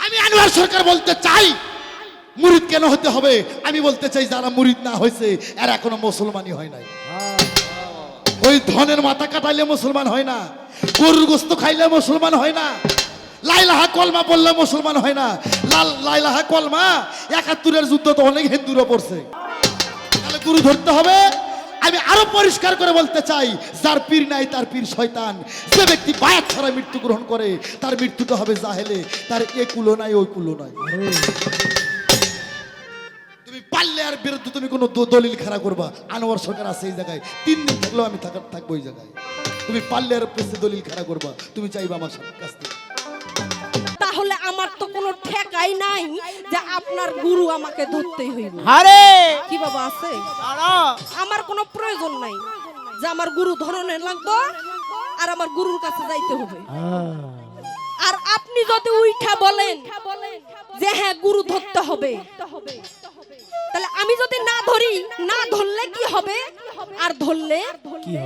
আমি আনোয়ার সরকার বলতে চাই মুরিদ কেন হতে হবে? আমি বলতে চাই যারা মুরিদ না হয়েছে এরা এখনো মুসলমানই হয় নাই। ওই ধনের মাথা কাটাইলে মুসলমান হয় না, গরুর গোস্ত খাইলে মুসলমান হয় না, লাইলাহা কলমা বললে মুসলমান হয় না। লাইলাহা কলমা ৭১-এর যুদ্ধ তো অনেক হিন্দুরা পড়ছে। তাহলে গুরু ধরতে হবে। আমি আরো পরিষ্কার করে বলতে চাই, যার পীর নাই তার পীর শয়তান। যে ব্যক্তি বায়াত ছাড়া মৃত্যু গ্রহণ করে তার মৃত্যুটা হবে জাহেলে, তার এ কুলো নাই ওই কুলো নাই। তুমি পারলে আর বিরুদ্ধে তুমি কোনো দলিল খাড়া করবা, আনোয়ার সরকার আছে এই জায়গায়, 3 দিন থাকলেও আমি থাকবো এই জায়গায়। তুমি পারলে আর পেছে দলিল খাড়া করবা, তুমি চাইবা আমার কাছ থেকে। তাহলে আমার তো কোনো ঠেকাই নাই যে আপনার গুরু আমাকে ধরতেই হইবে। আরে কি বাবা আছে? আমার কোনো প্রয়োজন নাই যে আমার গুরু ধরনের লাগবে আর আমার গুরুর কাছে যাইতে হবে। আর আপনি যদি উইঠা বলেন যে হ্যাঁ গুরু ধরতে হবে, তাহলে আমি যদি না ধরি, না ধরলে কি হবে আর ধরলে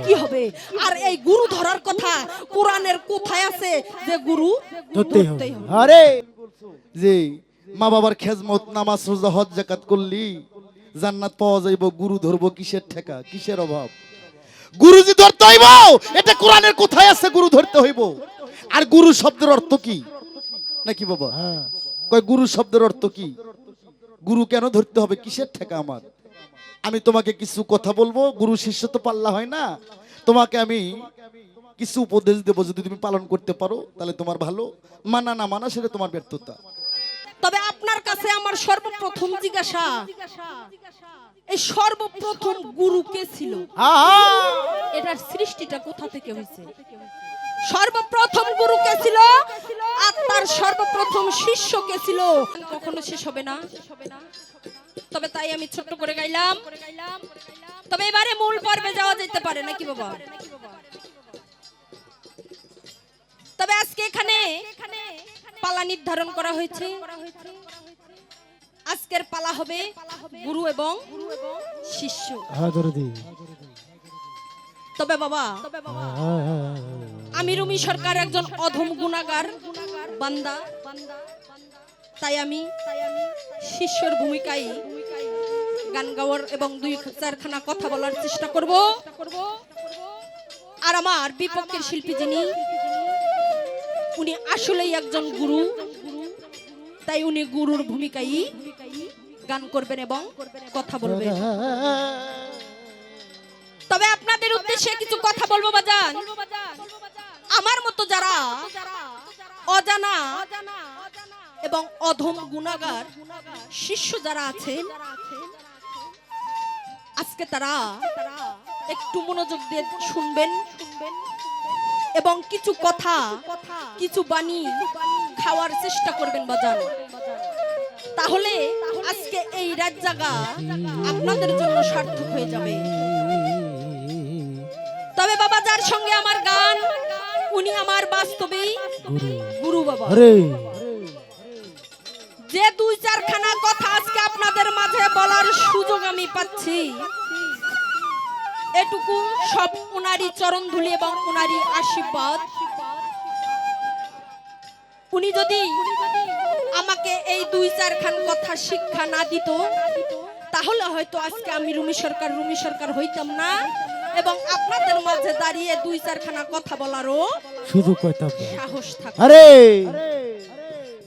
কি হবে? আর এই গুরু ধরার কথা কোরআনের কোথায় আছে যে গুরু ধরতেই হবে? আরে যে মা বাবার খেজমত, নামাজ, রোজা, হজ, যাকাত করলি জান্নাত পাওয়া যাইব, গুরু ধরবো কিসের ঠেকা, কিসের অভাব? গুরুজি ধরতে হইব, এটা কোরআনের কোথায় আছে গুরু ধরতে হইব। আর গুরু শব্দের অর্থ কি নাকি বাবা? কয় গুরু শব্দের অর্থ কি? গুরু কেন ধরতে হবে, কিসের ঠেকা আমার? আমি তোমাকে কিছু কথা বলবো, গুরু শিষ্য তো পাল্লা হয় না। তোমাকে আমি কিছু উপদেশ দেবো, যদি তুমি পালন করতে পারো তাহলে তোমার ভালো, মানা না মানা সেটা তোমার ব্যর্থতা। তবে আপনার কাছে আমার সর্বপ্রথম জিজ্ঞাসা, এই সর্বপ্রথম গুরু কে ছিল? এটার সৃষ্টিটা কোথা থেকে হয়েছে? সর্বপ্রথম গুরু কে ছিল আর তার সর্বপ্রথম শিষ্য কে ছিল? কখনো শেষ হবে না। তবে তাই আমি ছোট্ট করে গাইলাম। তবে এবারে মূল পর্বে যাওয়া যেতে পারে নাকি বাবা? তবে আজকে এখানে পালা নির্ধারণ করা হয়েছে। আজকের পালা হবে গুরু এবং শিষ্য। তবে বাবা, আমি রুমি সরকার একজন অধম গুনাহগার বান্দা, তাই আমি শিষ্যর ভূমিকায় গান গাওয়ার এবং 2-4খানা কথা বলার চেষ্টা করব। আর আমার বিপক্ষের শিল্পী যিনি, উনি আসলেই একজন গুরু, তাই উনি গুরুর ভূমিকায় গান করবেন এবং কথা বলবেন। তবে আপনাদের উদ্দেশ্যে কিছু কথা বলবো বাজান। আমার মতো যারা অজানা এবং অধম গুনাহগার শিষ্য যারা আছেন, আজকে তারা একটু মনোযোগ দিয়ে শুনবেন এবং কিছু কথা, কিছু বাণী খাওয়ার চেষ্টা করবেন বাজান। তাহলে আজকে এই রাত জাগা আপনাদের জন্য সার্থক হয়ে যাবে। তবে বাবা, যার সঙ্গে আমার গান, উনি আমার বাস্তবেই গুরু বাবা। যে 2-4খানা কথা আজকে আপনাদের মাঝে বলার সুযোগ আমি পাচ্ছি, এটুকু সব উনারই চরণধুলি এবং উনারই আশীর্বাদ। উনি যদি আমাকে এই 2-4খান কথা শিক্ষা না দিত, তাহলে হয়তো আজকে আমি রুমি সরকার হইতাম না এবং আপনাদের মাঝে দাঁড়িয়ে 2-4খানা কথা বলারও সুযোগ পাইতাম সাহস থাকে। আরে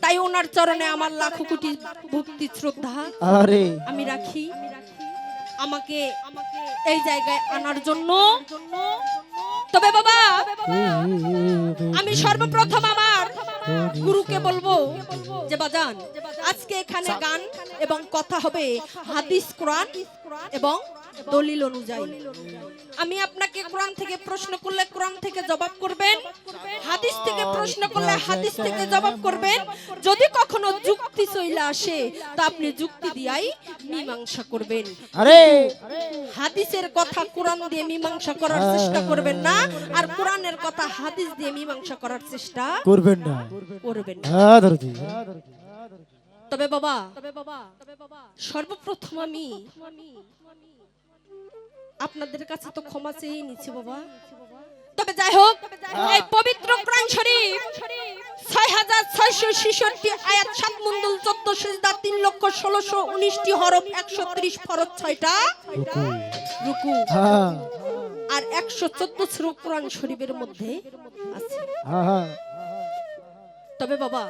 তাই ওনার চরণে আমার লাখো কোটি ভক্তি শ্রদ্ধা আমি রাখি, আমাকে এই জায়গায় আনার জন্য। তবে বাবা, আমি সর্বপ্রথম আমার গুরুকে বলবো যে বাজান, আজকে এখানে গান এবং কথা হবে হাদিস, কোরআন এবং দলিল অনুযায়ী। আমি আপনাকে কোরআন থেকে প্রশ্ন করলে কোরআন থেকে জবাব করবেন, হাদিস থেকে প্রশ্ন করলে হাদিস থেকে জবাব করবেন। যদি কখনো যুক্তি চলে আসে তা আপনি যুক্তি দিয়াই মীমাংসা করবেন। আরে হাদিসের কথা কোরআন দিয়ে মীমাংসা করার চেষ্টা করবেন না, আর কোরআনের কথা হাদিস দিয়ে মীমাংসা করার চেষ্টা করবেন না। তবে বাবা, সর্বপ্রথম আমি আপনাদের কাছে তো ক্ষমা চেয়ে নিচ্ছি বাবা, তবে যাই হোক, এই পবিত্র কোরআন শরীফ 6666 আয়াত 7 মুন্দুল 14 সিজদা 3,16,19টি হরফ 130 ফরজ 6টা রুকু আর 114 সূরা কোরআন শরীফের মধ্যে আছে। তবে বাবা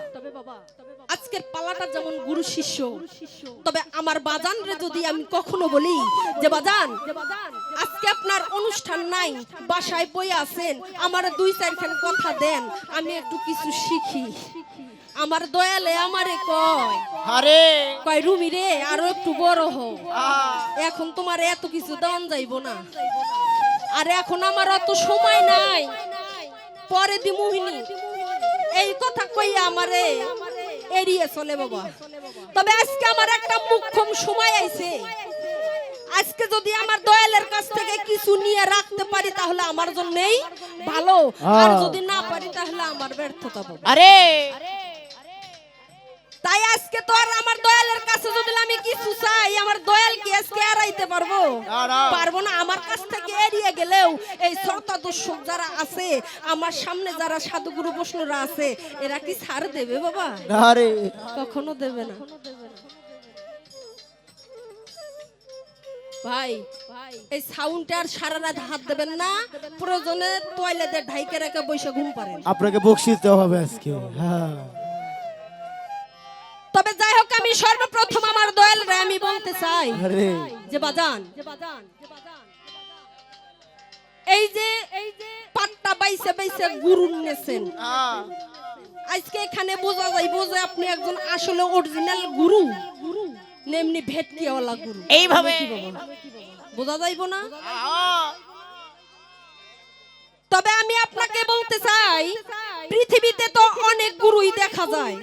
আজকের পালাটা যেমন গুরু শিষ্য, তবে আমার বাজান রে যদি আমি কখনো বলি যে বাজান আজকে আপনার অনুষ্ঠান নাই, বাসায় বই আছেন, আমার 2-4 খান কথা দেন, আমি একটু কিছু শিখি। আমার দয়ালে আমারে কয় রুমি রে আরো একটু বড় হও, এখন তোমার এত কিছু দান যাইব না, আর এখন আমার অত সময় নাই, পরে দিমুহিনী। এই কথা কইয়া আমারে এড়িয়ে চলে বাবা। তবে আজকে আমার একটা মুখ্যম সময় আইছে, আজকে যদি আমার দয়ালের কাছ থেকে কিছু নিয়ে রাখতে পারি তাহলে আমার জন্যই ভালো, আর যদি না পারি তাহলে আমার ব্যর্থতা পাবো। তাই আজকে তো আর আমার দয়ালের কাছে যদি আমি কিছু চাই, আমার দয়াল কি আজকে এড়াইতে পারবো? পারবো না। আমার কাছ থেকে এড়িয়ে গেলেও এই শ্রোতা দর্শক যারা আছে, আমার সামনে যারা সাধুগুরু বৈষ্ণবরা আছে, এরা কি ছাড় দেবে বাবা? কখনো দেবে না। ভাই এই সাউন্ডে আর সারা রাত হাত দেবেন না, প্রয়োজনে টয়লেটে ঢাইকে রেখে বসে ঘুম পারেন। আপনাকে বকশিস দেওয়া হবে আজকে। তবে যাই হোক, আমি সর্বপ্রথম আমার দয়াল রে আমি বলতে চাই যে বাজান এই যে পাট্টা বাইসে বাইসে গুরু নেছেন, আজকে এখানে বোঝা যাইব যে আপনি একজন আসলে অরিজিনাল গুরু, নেমনি ভেটকিওয়ালা গুরু। এইভাবে বোঝা যাইব না? তবে আমি আপনাকে বলতে চাই, পৃথিবীতে তো অনেক গুরুই দেখা যায়,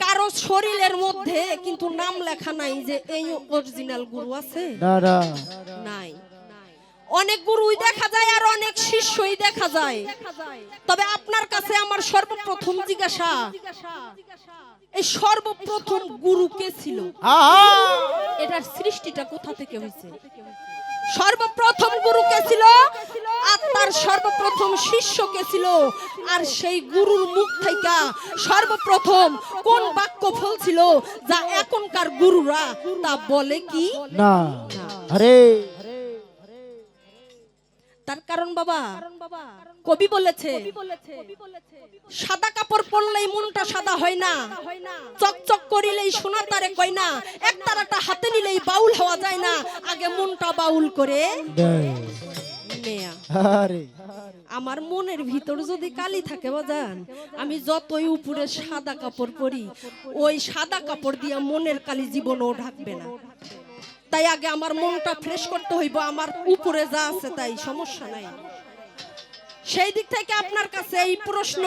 কারো শরীরের মধ্যে কিন্তু নাম লেখা নাই যে এই অরিজিনাল গুরু আছে, নাই। অনেক গুরুই দেখা যায় আর অনেক শিষ্যই দেখা যায়। তবে আপনার কাছে আমার সর্বপ্রথম জিজ্ঞাসা, এই সর্বপ্রথম গুরু কে ছিল? এটার সৃষ্টিটা কোথা থেকে হয়েছে? সর্বপ্রথম গুরু কে ছিল? আত্মার সর্বপ্রথম শিষ্য কে ছিল? আর সেই গুরুর মুখ থেকে সর্বপ্রথম কোন বাক্য ফলছিল যা এখনকার গুরুরা তা বলে কি না? তার কারণ বাবা কবি বলেছে, সাদা কাপড় পরলেই মনটা সাদা হয় না, চকচক করিলেই সোনা তারে কয় না, এক তারাটা হাতে নিলেই বাউল হওয়া যায় না, আগে মনটা বাউল করে নেয়া। আমার মনের ভিতর যদি কালি থাকে বাজান, আমি যতই উপরে সাদা কাপড় পরি, ওই সাদা কাপড় দিয়ে মনের কালি জীবনও ঢাকবে না। তাই আগে আমার মনটা ফ্রেশ করতে হইব, আমার উপরে যা আছে তাই সমস্যা নাই। সেই দিক থেকে আপনার কাছে এই প্রশ্ন।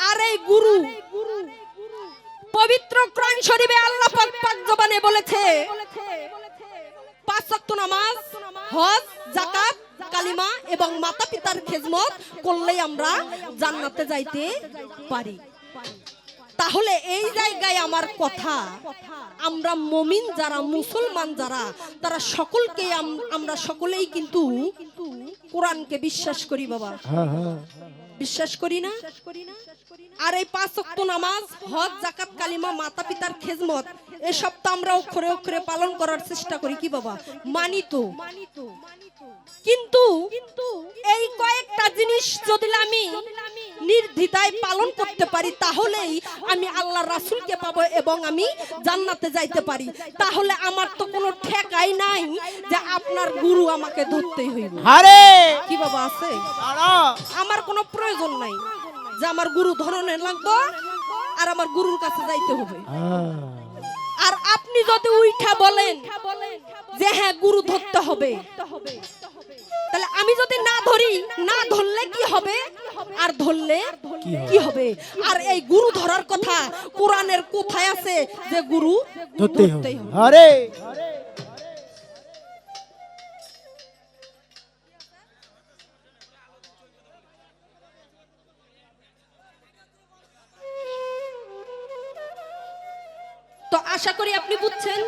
আর এই গুরু পবিত্র কোরআন শরীফে আল্লাহ পাক পাক জবানে বলেছে, 5 ওয়াক্ত নামাজ, হজ, যাকাত, কালিমা এবং মাতা পিতার খেদমত করলেই আমরা জান্নাতে যাইতে পারি। তাহলে এই জায়গায় আমার কথা, আমরা মুমিন যারা, মুসলমান যারা, তারা সকলকে আমরা সকলেই কিন্তু কোরআনকে বিশ্বাস করি বাবা, বিশ্বাস করি না? আর এই 5 ওয়াক্ত নামাজ, হজ, যাকাত, কালিমা, মাতা পিতার খেদমত এসব তো আমরা অক্ষরে অক্ষরে পালন করার চেষ্টা করি কি বাবা, মানি তো। কিন্তু এই কয়েকটা জিনিস যদি আমি নির্দ্বিধায় পালন করতে পারি, তাহলেই আমি আল্লাহ রাসূলকে পাবো এবং আমি জান্নাতে যাইতে পারি। তাহলে আমার তো কোনো ঠেকাই নাই যে আপনার গুরু আমাকে ধরতেই হইবে। কি বাবা আছে? আমার কোনো প্রয়োজন নাই যে আমার গুরু ধরনের লাগবে আর আমার গুরুর কাছে যাইতে হবে। আর আপনি যদি উইঠা বলেন যে হ্যাঁ গুরু ধরতে হবে, তাহলে আমি যদি না ধরি, না ধরলে কি হবে, আর ধরলে কি হবে? আর এই গুরু ধরার কথা কোরআনের কোথায় আছে যে গুরু ধরতেই হবে? তো আশা করি আপনি বুঝছেন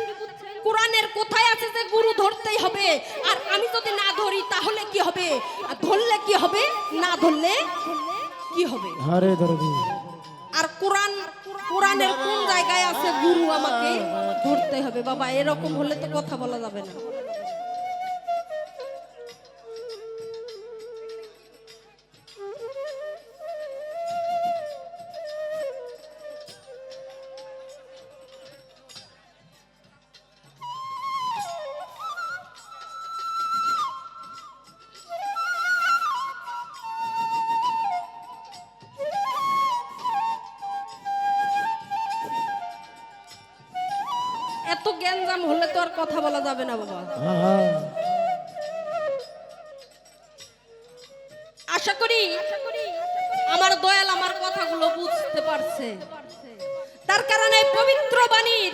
কোরআনের কোথায় আছে যে গুরু ধরতেই হবে? আর আমি যদি না ধরি তাহলে কি হবে? আর ধরলে কি হবে? না ধরলে কি হবে? আরে ধরবি আর কোরআনের কোন জায়গায় আছে গুরু আমাকে ধরতে হবে? বাবা এরকম হলে তো কথা বলা যাবে না। এত জ্ঞানজাম হলে তো আর কথা বলা যাবে না বাবা। আশা করি আমার দয়াল আমার কথাগুলো বুঝতে পারছে। তার কারণে পবিত্র বাণীর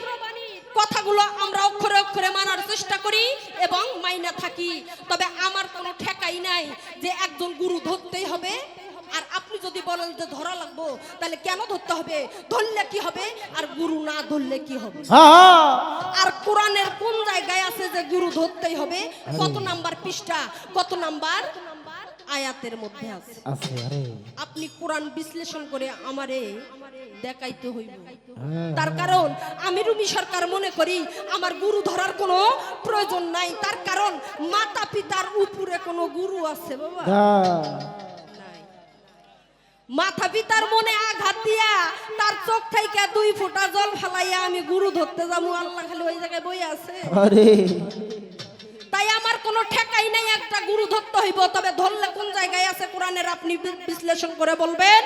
কথাগুলো আমরা অক্ষরে অক্ষরে মানার চেষ্টা করি এবং মাইনা থাকি। তবে আমার কোনো ঠেকাই নাই যে একজন গুরু ধরতেই হবে। আর আপনি যদি বলেন যে ধরা লাগবো, তাহলে কেন ধরতে হবে? ধরলে কি হবে? আর গুরু না ধরলে কি হবে? আর কোরআনের কোন জায়গায় আছে যে গুরু ধরতেই হবে? কত নাম্বার পৃষ্ঠা, কত নাম্বার আয়াতের মধ্যে আছে? আপনি কোরআন বিশ্লেষণ করে আমারে দেখাইতে হইব। তার কারণ আমি রুমি সরকার মনে করি আমার গুরু ধরার কোনো প্রয়োজন নাই। তার কারণ মাতা পিতার উপরে কোনো গুরু আছে বাবা? মাথা পিতার মনে আঘাত দিয়া তার চোখ থেকে 2 ফোঁটা জল ফেলাইয়া আমি গুরু ধরতে যাবো, আল্লাহ খালি ওই জায়গায় বই আছে? তাই আমার কোনো ঠেকাই নাই একটা গুরু ধরতে হইব। তবে ধরলে কোন জায়গায় আছে কোরআনের আপনি বিশ্লেষণ করে বলবেন।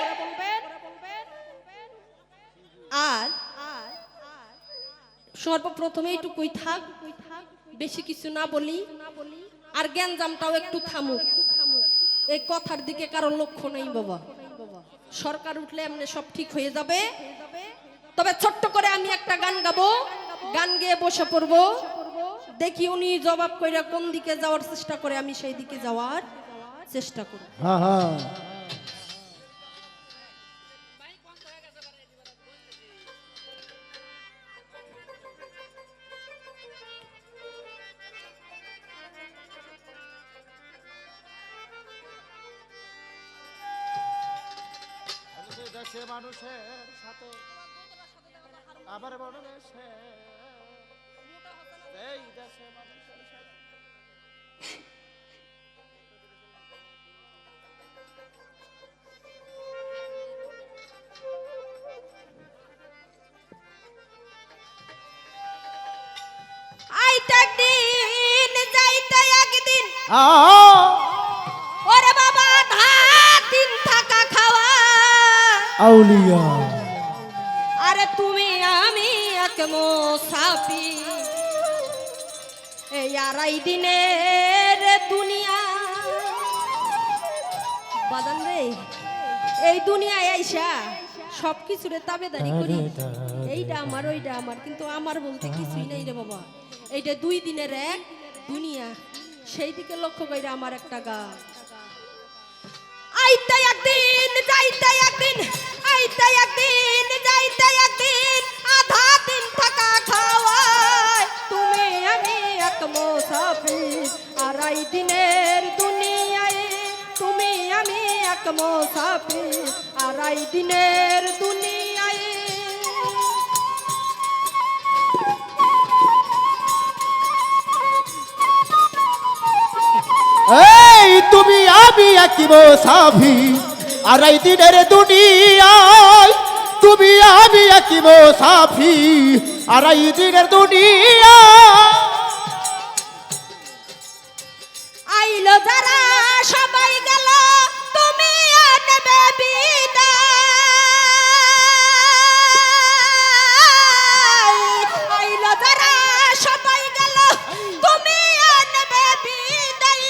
আর সর্বপ্রথমে এইটুকুই থাক, বেশি কিছু না বলি। আর জ্ঞানজামটাও একটু থামুক। এই কথার দিকে কারো লক্ষ্য নেই বাবা। সরকার উঠলে এমনি সব ঠিক হয়ে যাবে। তবে ছোট্ট করে আমি একটা গান গাবো, গান গেয়ে বসে পড়বো। দেখি উনি জবাব কইরা কোন দিকে যাওয়ার চেষ্টা করে, আমি সেই দিকে যাওয়ার চেষ্টা করি। মানুষের সাথে আবার বড় দেশে এই দেশে মানুষের সাথে আইতে একদিন যাইতে একদিন, ওরে বাবা দিন থাকা খাওয়া আউলিয়া। আরে তুমি আমি এক মুসাফির এই 2.5 দিনের দুনিয়া। বাদান রে, এই দুনিয়ায় আইসা সবকিছুরে তাবেদারি করি, এইটা আমার ওইটা আমার, কিন্তু আমার বলতে কিছুই নাই রে বাবা। এইটা 2 দিনের এক দুনিয়া, সেই দিকে লক্ষ্য কইরা আমার একটা গান। আইতে একদিন যাইতে একদিন, আইতে একদিন যাইতে একদিন, আধা দিন থাকা খাওয়ায় তুমি আমি এক মুসাফির 2.5 দিনের দুনিয়ায়। তুমি আমি এক মুসাফির 2.5 দিনের দুনিয়ায়। এই তুমি আমি এক মুসাফির 2.5 দিনের দুনিয়ায়। তুমি আমি এক মুসাফির 2.5 দিনের দুনিয়া। আইলো যারা সবাই গেল, তুমি আনবে বিদায়। আইলো যারা সবাই গেল, তুমি আনবে বিদায়।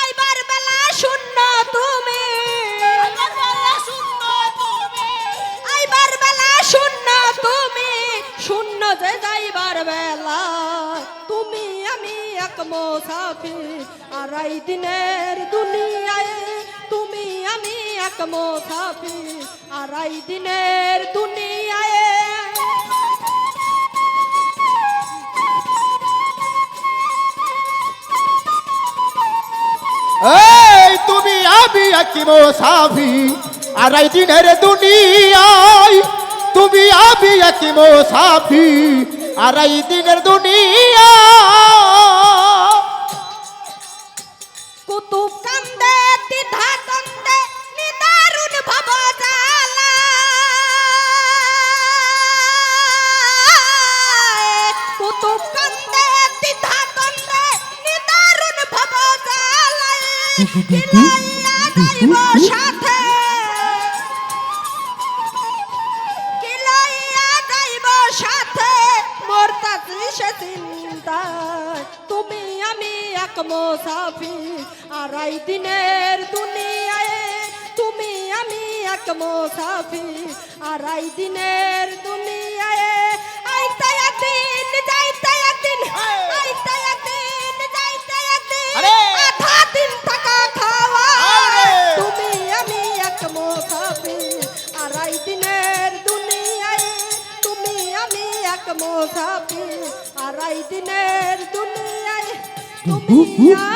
আইবার বেলা শূন্য তুমি, আইবার বেলা শূন্য তুমি, শূন্য যে যাইবার বেলা। তুমি আমি এক মুসাফির 2.5 দিনের দুনিয়ায়। তুমি আমি এক মুসাফির 2.5 দিনের দুনিয়ায়। কি মুসাফির আর এই দিনের দুনিয়ায় তুমি আমি কি মুসাফির আর এই দিনের দুনিয়া কুতুব কান্দে দ্বিধা দ্বন্দ্বে নিদারুণ ভবজালা কুতুব কান্দে দ্বিধা দ্বন্দ্বে নিদারুণ ভবজালা কিলাইয়া যাইব সাথে কিলাইয়া যাইব সাথে মোর তাসিসে চিন্তায় তুমি আমি এক মুসাফির আর এই দিনের দুনিয়ায় তুমি আমি এক মুসাফির আর এই দিনের দুনিয়ায় আইতে একদিন যাইতে একদিন আইতে একদিন যাইতে একদিন আধা দিন থাকা খাওয়া তুমি আমি এক মুসাফির আর এই দিনের দুনিয়ায় তুমি আমি এক মুসাফির আর এই দিনের দুনিয়ায় তুমি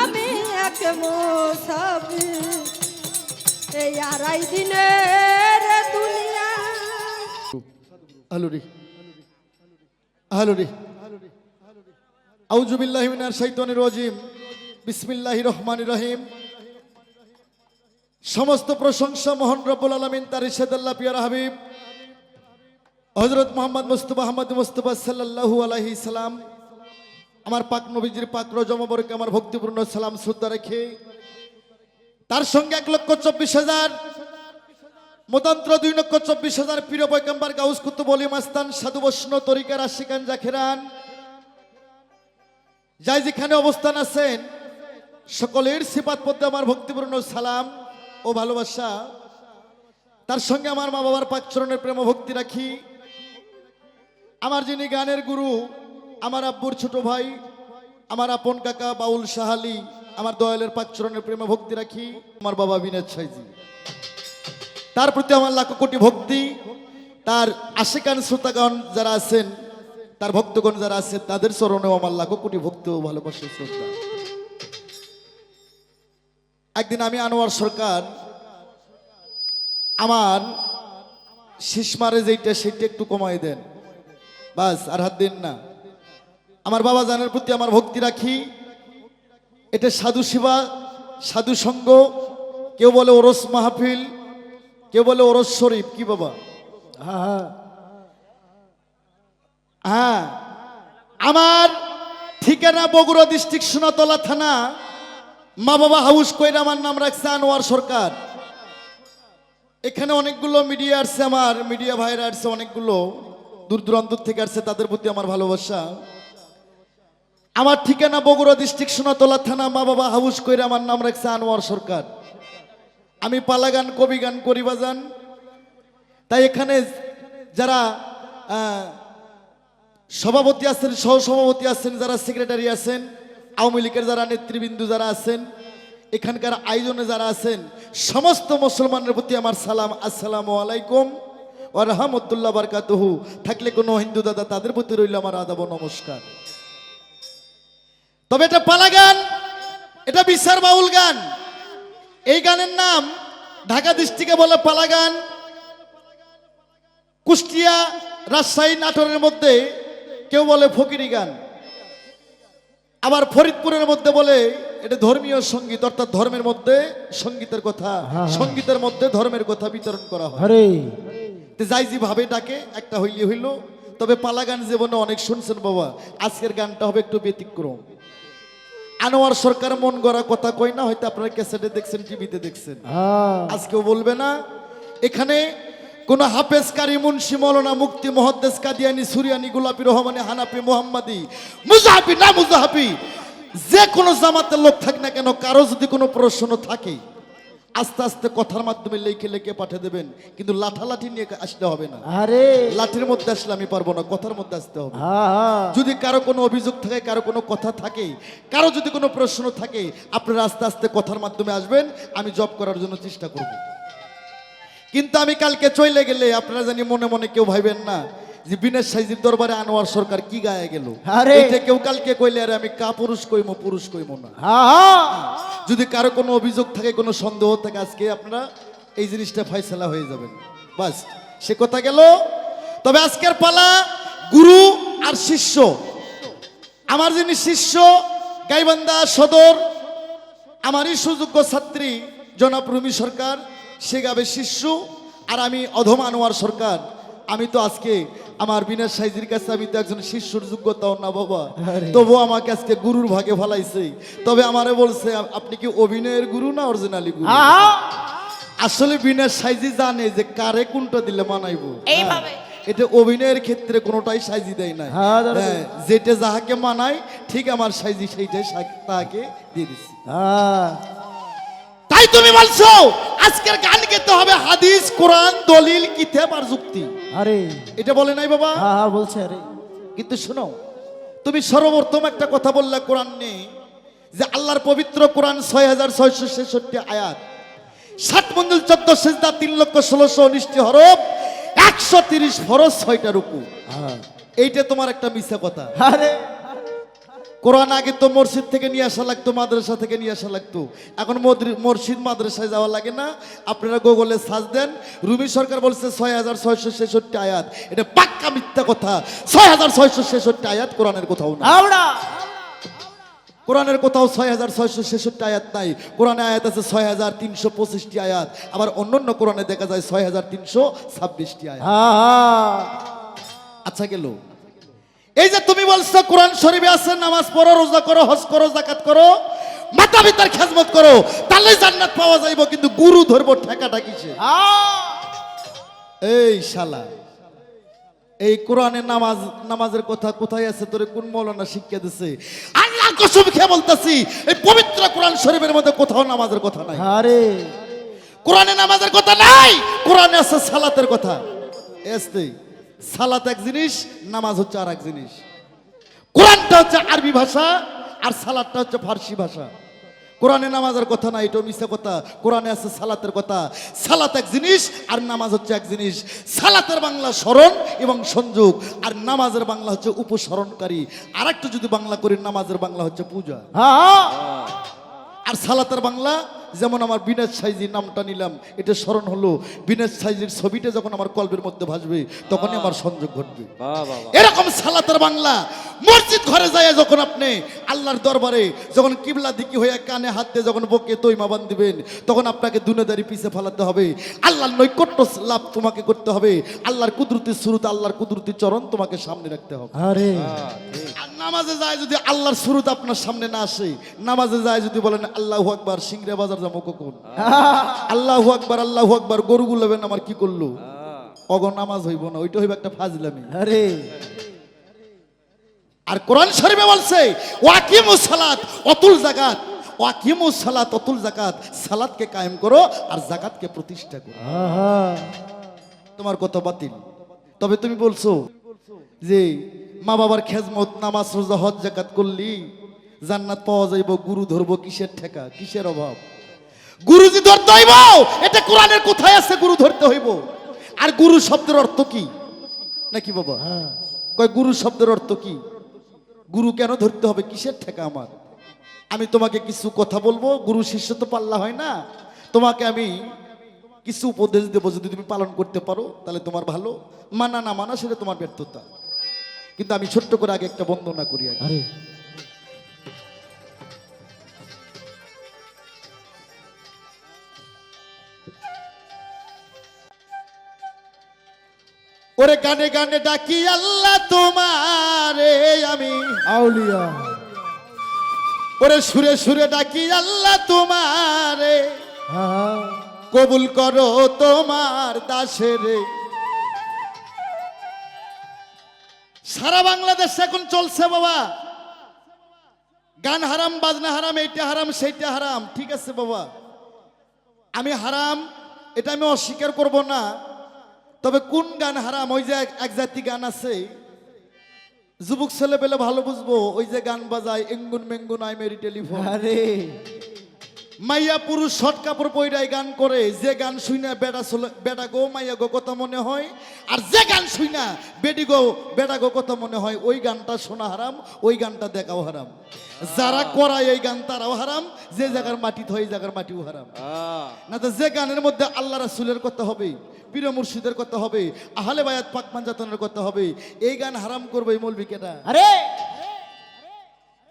আমি এক মুসাফির এই আর এই দিনের দুনিয়া আলুরি আলুরি আউযু বিল্লাহি মিনাশ শাইতানির রাজিম বিসমিল্লাহির রহমানির রহিম। সমস্ত প্রশংসা মহান রব্বুল আলামিন তার ইরশাদ আল্লাহ পিয়ারা হাবিব হযরত মুহাম্মদ মুস্তাফা আহমদ মুস্তাফা সাল্লাল্লাহু আলাইহি সাল্লাম আমার পাক নবীজির পাক রোজা মোবারকে আমার ভক্তিপূর্ণ সালাম শ্রদ্ধা রেখে তার সঙ্গে 1,24,000 মতান্তর 2,24,000 প্রিয় পয়গম্বর গাউস কুতুব ওলি মাস্তান সাধু বৈষ্ণব তরিকার আশিকান জাখেরান যাই যেখানে অবস্থান আছেন সকলের সিফাত পদ্মে আমার ভক্তিপূর্ণ সালাম ও ভালোবাসা। তার সঙ্গে আমার মা বাবার পাক চরণের প্রেম ও ভক্তি রাখি। আমার যিনি গানের গুরু আমার আব্বুর ছোট ভাই আমার আপন কাকা বাউল সাহালি আমার দয়ালের পাক চরণের প্রেম ও ভক্তি রাখি। আমার বাবা বিনোদ সাইজি তার প্রতি আমার লাখ কোটি ভক্তি। তার আশিকান শ্রোতাগণ যারা আছেন তার ভক্তগণ যারা আছেন তাদের চরণেও আমার লাখ কোটি ভক্তি ও ভালোবাসা শ্রদ্ধা। একদিন আমি আনোয়ার সরকার আমার শিশমারে যেইটা সেটা একটু কমাই দেন বাস আর হাত দিন না। আমার বাবা জানের প্রতি আমার ভক্তি রাখি। এটা সাধু সেবা সাধু সঙ্গ কেউ বলে ওরস মাহফিল কেউ বলে ওরস শরীফ কি বাবা হ্যাঁ আমার ঠিকানা বগুড়া ডিস্ট্রিক্ট সোনাতলা থানা মা বাবা হাউস কইরা আমার নাম রাখছে আনোয়ার সরকার। এখানে অনেকগুলো মিডিয়া আসছে আমার মিডিয়া ভাইরা আসছে অনেকগুলো দূর দূরান্ত থেকে আসছে তাদের প্রতি আমার ভালোবাসা। আমার ঠিকানা বগুড়া ডিস্ট্রিক্ট সোনাতলা থানা মা বাবা হাউস কইরা আমার নাম রাখছে আনোয়ার সরকার। আমি পালা গান কবি গান করি বাজান। তাই এখানে যারা সভাপতি আছেন সহ সভাপতি আছেন যারা সেক্রেটারি আছেন আওয়ামী লীগের যারা নেতৃবৃন্দ যারা আছেন এখানকার আয়োজনে যারা আছেন সমস্ত মুসলমানের প্রতি আমার সালাম আসসালামু আলাইকুম ওয়া রাহমাতুল্লাহি ওয়া বারাকাতুহু। থাকলে কোনো হিন্দু দাদা তাদের প্রতি রইল আমার আদাব নমস্কার। তবে এটা পালা গান এটা বিচার বাউল গান। এই গানের নাম ঢাকা ডিস্ট্রিক্টে বলে পালা গান। কুষ্টিয়া রাজশাহী নাটোরের মধ্যে কেউ বলে ফকিরি গান। আবার ফরিদপুরের মধ্যে বলে এটা ধর্মীয় সঙ্গীত অর্থাৎ ধর্মের মধ্যে সঙ্গীতের কথা সঙ্গীতের মধ্যে ধর্মের কথা বিতরণ করা হয়। যাই যেভাবে ডাকে একটা হইলে হইল। তবে পালা গান জীবনে অনেক শুনছেন বাবা। আজকের গানটা হবে একটু ব্যতিক্রম। আনোয়ার সরকার মন গড়া কথা কই না হয়তো আপনারা ক্যাসেটে দেখছেন টিভিতে দেখছেন আজকেও বলবে না। এখানে কোন হাফেজ কারি মুন্সি মৌলানা মুক্তি মুহাদ্দিস কাদিয়ানি সুরিয়ানি গোলাপি রহমানি হানাফি মুহাম্মাদি মুজাহাবি না মুজাহাবি যে কোনো জামাতের লোক থাক না কেন কারো যদি কোনো প্রশ্ন থাকে আস্তে আস্তে কথার মাধ্যমে লেখে লেখে পাঠিয়ে দেবেন। কিন্তু লাঠালাঠি নিয়ে আসলে হবে না। আরে লাঠির মধ্যে আসলে আমি পারবো না কথার মধ্যে আসতে হবে। যদি কারো কোনো অভিযোগ থাকে কারো কোনো কথা থাকে কারো যদি কোনো প্রশ্ন থাকে আপনারা আস্তে আস্তে কথার মাধ্যমে আসবেন আমি জব করার জন্য চেষ্টা করব। কিন্তু আমি কালকে চলে গেলে আপনারা জানি মনে মনে কেউ ভাইবেন না যে বিনা সাইজির দরবারে আনোয়ার সরকার কি গায়ে গেল, আরে। এটা কেউ কালকে কইলে আরে আমি কা পুরুষ কইমো, পুরুষ কইমো না। হ্যাঁ যদি কারো কোনো অভিযোগ থাকে, কোনো সন্দেহ থাকে, আজকে আপনারা এই জিনিসটা ফয়সালা হয়ে যাবেন। বাস সে কথা গেল। তবে আজকের পালা গুরু আর শিষ্য। আমার যিনি শিষ্য গাইবান্ধা সদর, আমারই সুযোগ্য ছাত্রী জনাব রুমি সরকার, সে গাবে শিষ্য, আর আমি অধম আনোয়ার সরকার। আমি তো আজকে আমার বিনা সাইজির কাছে আমি তো একজন শিষ্যর যোগ্যতাও না বাবা, তবু আমাকে আজকে গুরুর ভাগে ফেলাইছে। তবে আমারে বলছে আপনি কি অভিনয়ের গুরু না অরিজিনালি গুরু? আসলে বিনা সাইজি জানে যে কারে কোনটা দিলে মানাইবো, এইভাবে এটা অভিনয়ের ক্ষেত্রে কোনোটাই সাইজি দেয় না। হ্যাঁ, দাদা। হ্যাঁ, যেটা যাহাকে মানায় ঠিক আমার সাইজি সেইটাই তাহাকে দিয়ে দিচ্ছি। হ্যাঁ তাই তুমি বলছো আজকের গান গেতে হবে হাদিস, কোরআন, দলিল, কিতাব আর যুক্তি। আরে এটা বলে নাই বাবা? হ্যাঁ হ্যাঁ বলছে। আরে কিন্তু শোনো, তুমি সর্বপ্রথম একটা কথা বললা কোরআন নেই, যে আল্লাহর পবিত্র কোরআন 6666 আয়াত, 7 মঞ্জিল 14 সিজদা, 3,16,19 হরফ, 130 ফরজ, 6টা রুকু। হ্যাঁ এইটা তোমার একটা মিথ্যা কথা। আরে কোরআন আগে তো মসজিদ থেকে নিয়ে আসা লাগতো, মাদ্রাসা থেকে নিয়ে আসা লাগতো। এখন মসজিদ মাদ্রাসায় যাওয়া লাগে না। আপনারা গুগলে সার্চ দেন, রুমি সরকার বলছে 6666 আয়াত, এটা পাক্কা মিথ্যা কথা। 6666 আয়াত কোরআনের কোথাও না। আমরা কোরআনের কোথাও 6666 আয়াত নাই। কোরআনে আয়াত আছে 6325 আয়াত, আবার অন্যান্য কোরআনে দেখা যায় 6326 আয়াত। হ্যাঁ আচ্ছা গেল, এই যে তুমি বলছো কোরআন শরীফে আছে নামাজ পড়ো, রোজা করো, হজ করো, যাকাত করো, মাতা পিতার খেদমত করো, তাহলে জান্নাত পাওয়া যাইব, কিন্তু গুরু ধরবো ঠেকাটা কিসে? এই শালা, এই কোরআনে নামাজের কথা কোথায় আছে? তোরে কোন মৌলানা শিক্ষা দিছে? আল্লাহর কসম খেয়ে বলতাছি, এই পবিত্র কোরআন শরীফের মধ্যে কোথাও নামাজের কথা নাই। আরে কোরআনে নামাজের কথা নাই, কোরআনে আছে সালাতের কথা। এসতে সালাত এক জিনিস, নামাজ হচ্ছে আর এক জিনিস। কোরআনটা হচ্ছে আরবি ভাষা আর সালাতটা হচ্ছে ফার্সি ভাষা। কোরআনে নামাজের কথা না, এটা মিথ্যা কথা। কোরআনে আছে সালাতের কথা। সালাত এক জিনিস আর নামাজ হচ্ছে এক জিনিস। সালাতের বাংলা স্মরণ এবং সংযোগ, আর নামাজের বাংলা হচ্ছে উপস্মরণকারী। আর একটু যদি বাংলা করি, নামাজের বাংলা হচ্ছে পূজা। হ্যাঁ আর সালাতের বাংলা, যেমন আমার বিনাজ সাইজি নামটা নিলাম, এটা স্মরণ হলো। বিনাজ সাইজির ছবিটা যখন আমার কলবের মধ্যে ভাসবে, তখনই আমার সংযোগ ঘটবে। এরকম সালাতের বাংলা। মসজিদ ঘরে যায় যখন আপনি আল্লাহর দরবারে যখন কিবলা দিকে হয়ে কানে হাত দিয়ে যখন বকে তৈমা বান্ধিবেন, তখন আপনাকে দুনিয়াদারি পিছে ফেলাতে হবে। আল্লাহর নৈকট্য লাভ তোমাকে করতে হবে। আল্লাহর কুদরতি সুরত, আল্লাহর কুদরতি চরণ তোমাকে সামনে রাখতে হবে। আরে আর নামাজে যায় যদি আল্লাহর সুরত আপনার সামনে না আসে, নামাজে যায় যদি বলেন আল্লাহু আকবার, সিংড়া বাজার যাবো কখন? আল্লাহু আকবার, আল্লাহু আকবার, গরু গুলাবেন আমার কি করলো? অগর নামাজ হইব না, ওইটা হইব একটা ফাজলামি। আরে আর কোরআন শরীফে বলছে ওয়াকিমুস সালাত অতুল যাকাত, ওয়াকিমুস সালাত অতুল যাকাত, সালাতকে কায়েম করো আর যাকাতকে প্রতিষ্ঠা করো। তোমার কথা বাতিল। তবে তুমি বলছো যে মা বাবার খেজমত, নামাজ, রোজা, হজ, যাকাত করলি জান্নাত পাওয়া যাইব, গুরু ধরবো কিসের ঠেকা, কিসের অভাব? গুরুজি ধরতে হইব, এটা কোরআনের কোথায় আছে গুরু ধরতে হইব? আর গুরু শব্দের অর্থ কি নাকি বাবা? কয় গুরু শব্দের অর্থ কি? গুরু কেন ধরতে হবে, কিসের ঠেকা আমার? আমি তোমাকে কিছু কথা বলবো, গুরু শিষ্য তো পাল্লা হয় না। তোমাকে আমি কিছু উপদেশ দেবো, যদি তুমি পালন করতে পারো তাহলে তোমার ভালো, মানা না মানা সেটা তোমার ব্যর্থতা। কিন্তু আমি ছোট্ট করে আগে একটা বন্দনা করি আগে। আরে ওরে গানে গানে ডাকি আল্লাহ তোমারে আমি, আউলিয়া ওরে সুরে সুরে ডাকি আল্লাহ তোমারে, হ্যাঁ কবুল করো তোমার দাসেরে। সারা বাংলাদেশ এখন চলছে বাবা, গান হারাম, বাজনা হারাম, এইটা হারাম, সেইটা হারাম। ঠিক আছে বাবা, আমি হারাম এটা আমি অস্বীকার করব না। তবে কোন গান হারাম? ওই যে এক জাতি গান আছে, যুবক ছেলে পেলে ভালো বুঝবো, ওই যে গান বাজায় এঙ্গুন মেঙ্গুন আই মেরি টেলিফোন। আরে মাইয়া পুরুষ শর্ট কাপড় পইরাই গান করে, যে গান শুইনা বেটা গো মাইয়া গো কত মনে হয়, আর যে গান শুইনা বেটি গো বেটা গো কত মনে হয়, ওই গানটা শোনা হারাম, ওই গানটা দেখাও হারাম। যারা করায় এই গান তারাও হারাম, যে জায়গার মাটি তো এই জায়গার মাটিও হারাম। না তো যে গানের মধ্যে আল্লাহ রাসূলের কথা হবে, পীর মুর্শিদের কথা হবে, আহলে বায়াত পাক পাঞ্জাতনের কথা হবে, এই গান হারাম করবে এই মৌলবি কেটা? আরে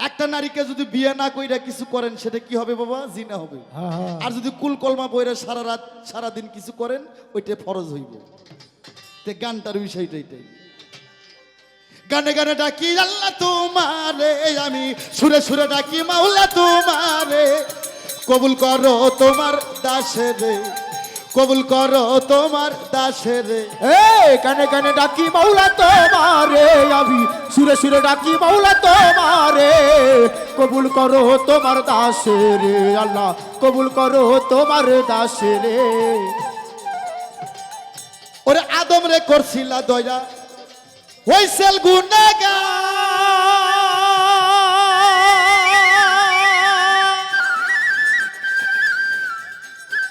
একটা নারীকে যদি বিয়ে না কইরা কিছু করেন সেটা কি হবে বাবা? জিনা হবে। আর যদি কুল কলমা বইরা সারা রাত সারা দিন কিছু করেন ওইটা ফরজ হইব। তে গানটার বিষয়টা এটাই। গানে গানে ডাকি আল্লাহ তোমারে, আমি সুরে সুরে ডাকি মাওলা তোমারে, কবুল করো তোমার দাসেরে, কবুল করো তোমার দাসেরে। কানে কানে ডাকি মাওলা তোমারে, আমি সুরে সুরে ডাকি মাওলা তোমারে, কবুল করো তোমার দাসেরে আল্লাহ, কবুল করো তোমার দাসেরে। ওরে আদম রে করছিলা দয়া, হইছেল গুনাহগার।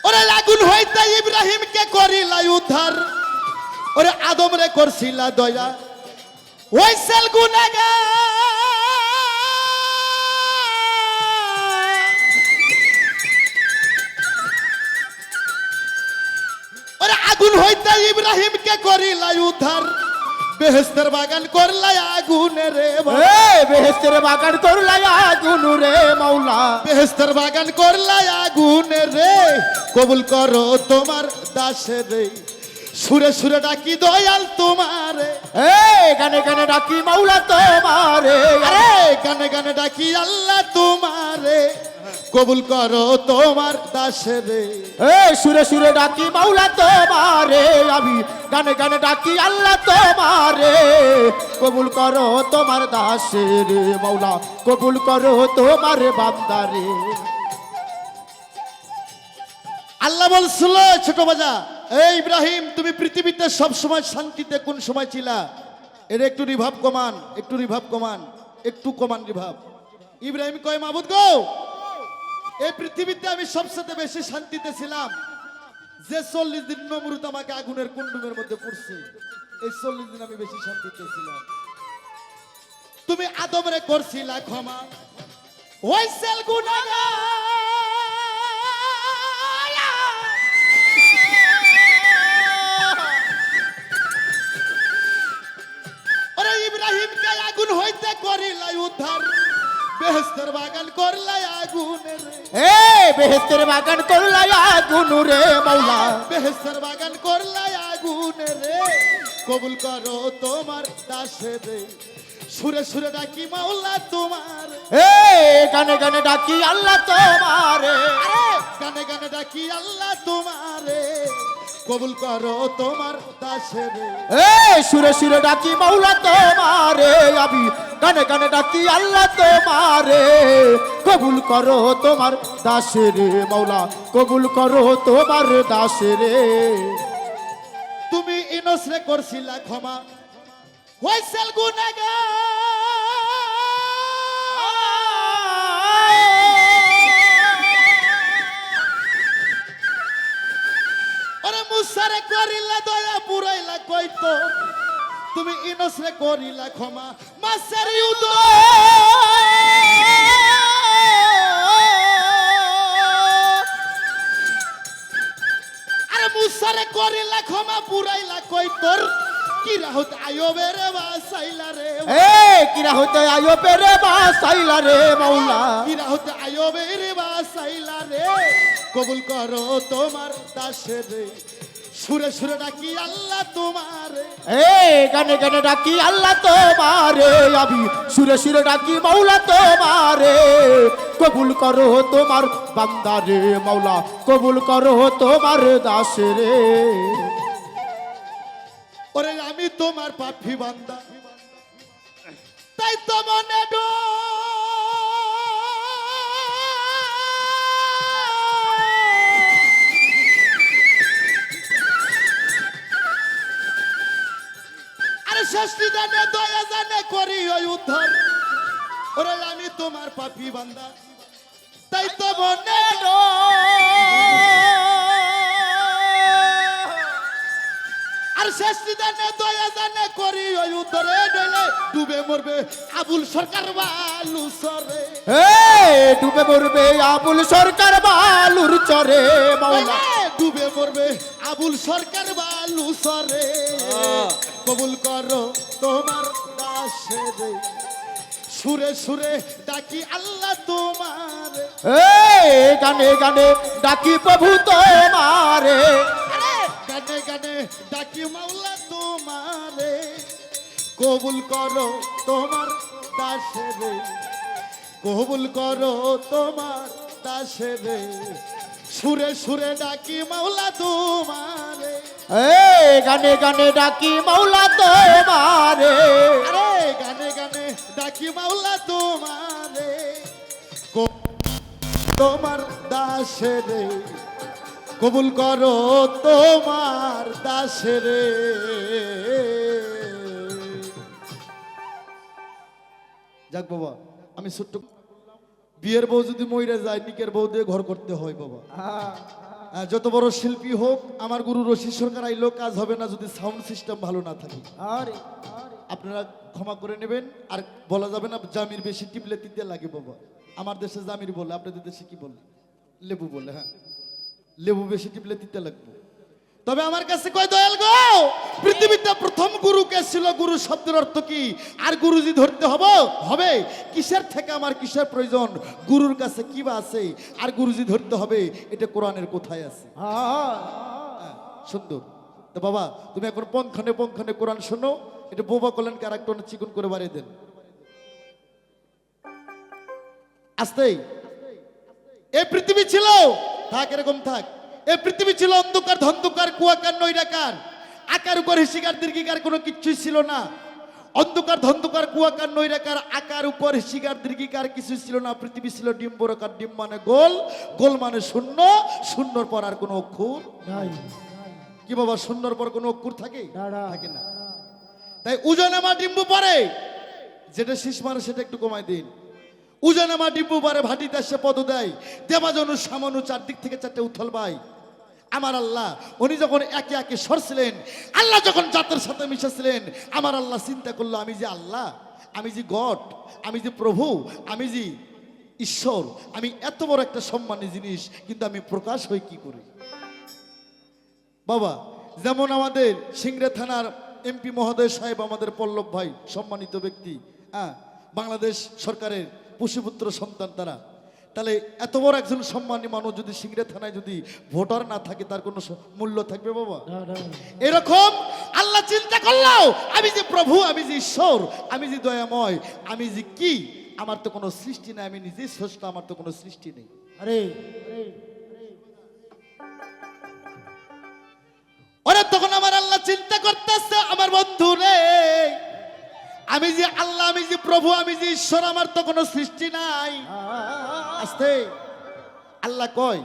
ওরে আগুন হইতে ইব্রাহিমকে করিলাই উদ্ধার, ওরে আদম রে করছিলা দয়া, হইছেল গুনাহগার। ওরে আগুন হইতে ইব্রাহিমকে করিলাই উদ্ধার, বেহেশতের বাগান করলাই আগুনে রে বেহেশতের বাগান করলাই আগুন রে মাওলা, বেহেশতের বাগান করলাই আগুনে রে, কবুল করো তোমার দাসেরে, সুরে সুরে ডাকি দয়াল তোমারে। গানে গানে ডাকি মাওলা তোমারে, আরে গানে গানে ডাকি আল্লাহ তোমারে, কবুল করো তোমার দাসেরে। সুরে সুরে ডাকি মাওলা তোমারে, আমি গানে গানে ডাকি আল্লাহ তোমারে, কবুল করো তোমার দাসেরে মাওলা, কবুল করো তোমার বান্দারে। আল্লাহ বলছিল ছোট বাজা, এই ইব্রাহিম তুমি পৃথিবীতে সব সময় শান্তিতে কোন সময় ছিলা? এর একটু রিভাব কমান, একটু রিভাব কমান, একটু কমান রিভাব। ইব্রাহিম কয় মাবুদ গো, এই পৃথিবীতে আমি সবচেয়ে বেশি শান্তিতে ছিলাম যে 40 দিন নমরুদ আমাকে আগুনের কুণ্ডুমের মধ্যে পড়ছে, এই 40 দিন আমি বেশি শান্তিতে ছিলাম। তুমি আদমরে করছিলা ক্ষমা, হইছেল গুনাহগার। ওরে ইব্রাহিমকে আগুন হইতে করিলাই উদ্ধার, বেহেশতের বাগান করলাই আগুনে রে। বেহেশতের বাগান করলাই আগুন রে মাওলা, বেহেশতের বাগান করলাই আগুনে রে, কবুল করো তোমার দাসেরে, সুরে সুরে ডাকি মাওলা তোমার। গানে গানে ডাকি আল্লাহ তোমারে, গানে গানে ডাকি আল্লাহ তোমারে, কবুল করো তোমার দাসেরে। সুরে সুরে ডাকি মাওলা তোমারে, আমি গানে গানে ডাকি আল্লাহ তোমারে, কবুল করো তোমার দাসেরে মাওলা, কবুল করো তোমার দাসেরে। তুমি ইনসরে করছিলা ক্ষমা, হইছেল গুনাহগার। ওরে মুসারে করিলা দয়া পুরাইলা কইতো, তুমি ইনসরে করিলা ক্ষমা, মাসের ইউদো। আরে মুসারে করিলা ক্ষমা পুরাইলা কইতোর, কিরা হতে আয়বের বাসাইলা রে, কিরা হতে আয়বের বাসাইলা রে মাওলা, কিরা হতে আয়বের বাসাইলা রে, কবুল করো তোমার দাসেরে, সুরে সুরে ডাকি আল্লাহ তোমারে। গানে গানে ডাকি আল্লাহ তোমারে, আমি সুরে সুরে ডাকি মাওলা তোমারে, কবুল করো তোমার বান্দারে মাওলা, কবুল করো তোমার দাসেরে। ওরে আমি তোমার পাপী বান্দা, তাই তো মনে ডো। আরে ষষ্ঠী জানে দয়া জানে করি ওই উদ্ধার, ওরে আমি তোমার পাপী বান্দা, তাই তো মনে আর শেষ নিদানে দয়া জানে করি ওই উত্তরে ডলে ডুবে মরবে আবুল সরকার বালু সরে ডুবে মরবে আবুল সরকার বালুর চরে মাওলা ডুবে মরবে আবুল সরকার বালু সরে কবুল করো তোমার দাসের সুরে সুরে ডাকি আল্লাহ তোমার গানে গানে ডাকি প্রভু তোমারে গানে গানে ডাকি মাওলা তোমারে কবুল করো তোমার দাসের কবুল করো তোমার দাসের সুরে সুরে ডাকি মাওলা তোমারে গানে গানে ডাকি মাওলা তোমারে আরে গানে গানে ডাকি মাওলা তোমারে তোমার দাসের কবুল করো তোমার দাসের যাক বাবা আমি ছোট্ট বিয়ের বউ যদি মইরা যায় নিকের বউ দিয়ে ঘর করতে হয় বাবা যত বড় শিল্পী হোক আমার গুরু রশি সরকার আইলেও কাজ হবে না যদি সাউন্ড সিস্টেম ভালো না থাকে আপনারা ক্ষমা করে নেবেন আর বলা যাবে না জামির বেশি টিপলে তিতে লাগে বাবা আমার দেশে জামির বলে আপনাদের দেশে কি বলে লেবু বলে হ্যাঁ লেবু বেশি টিপলে তিতে লাগবে তবে আমার কাছে কয় দয়াল গো পৃথিবীতে প্রথম গুরু কে ছিল গুরু শব্দের অর্থ কি আর গুরুজি ধরতে হবে কিসের থেকে আমার কিসের প্রয়োজন গুরুর কাছে কি বা আছে আর গুরুজি ধরতে হবে এটা কোরআনের কোথায় আছে সুন্দর তো বাবা তুমি এখন পঙ্খানে কোরআন শোনো এটা বোবা কলেন ক্যারেক্টার চিকন করে বাড়িয়ে দেন আস্তেই এই পৃথিবী ছিল থাক এরকম থাক এই পৃথিবী ছিল অন্ধকার ধন্ধকার কুয়াকার নৈরাকার আকার উপর হিসিকার দীর্ঘিকার কোনো কিছুই ছিল না অন্ধকার ধন্ধকার কুয়াকার নৈরাকার আকার উপর হিসিকার দীর্ঘিকার কিছু ছিল না পৃথিবী ছিল ডিম্বরাকার ডিম মানে গোল গোল মানে শূন্য শূন্যর পর আর কোনো অক্ষর নাই কি বাবা শূন্যর পর কোনো অক্ষর থাকে না। থাকে না তাই উজানে মা ডিম্বু পরে যেটা শীষ মারে সেটা একটু কমাই দিন উজানে মা ডিম্বু পারে ভাটিতে সে পদ দেয় দেবাজনু সামানু চারদিক থেকে চারটে উথল ভাই আমার আল্লাহ উনি যখন একে একে সরছিলেন আল্লাহ যখন জাতের সাথে মিশেছিলেন আমার আল্লাহ চিন্তা করলো আমি যে আল্লাহ আমি যে গড আমি যে প্রভু আমি যে ঈশ্বর আমি এত বড় একটা সম্মানী জিনিস কিন্তু আমি প্রকাশ হই কি করে বাবা যেমন আমাদের সিংড়া থানার এমপি মহোদয় সাহেব আমাদের পল্লব ভাই সম্মানিত ব্যক্তি বাংলাদেশ সরকারের পুষিপুত্র সন্তান তারা তাহলে এত বড় একজন সম্মানী মানুষ যদি সিংড়া থানায় যদি ভোটার না থাকে তার কোনো মূল্য থাকবে বাবা এরকম আল্লাহ চিন্তা করলো আমি যে প্রভু আমি যে ঈশ্বর আমি যে দয়াময় আমি যে কি আমার তো কোনো সৃষ্টি নেই আমি নিজেই স্রষ্টা আমার তো কোনো সৃষ্টি নেই আরে ওরে তখন আমার আল্লাহ চিন্তা করতেছে আমার বন্ধু রে আমি যে আল্লাহ আমি যে প্রভু আমি যে ঈশ্বর আমার তো কোনো সৃষ্টি নাই আস্তে আল্লাহ কয়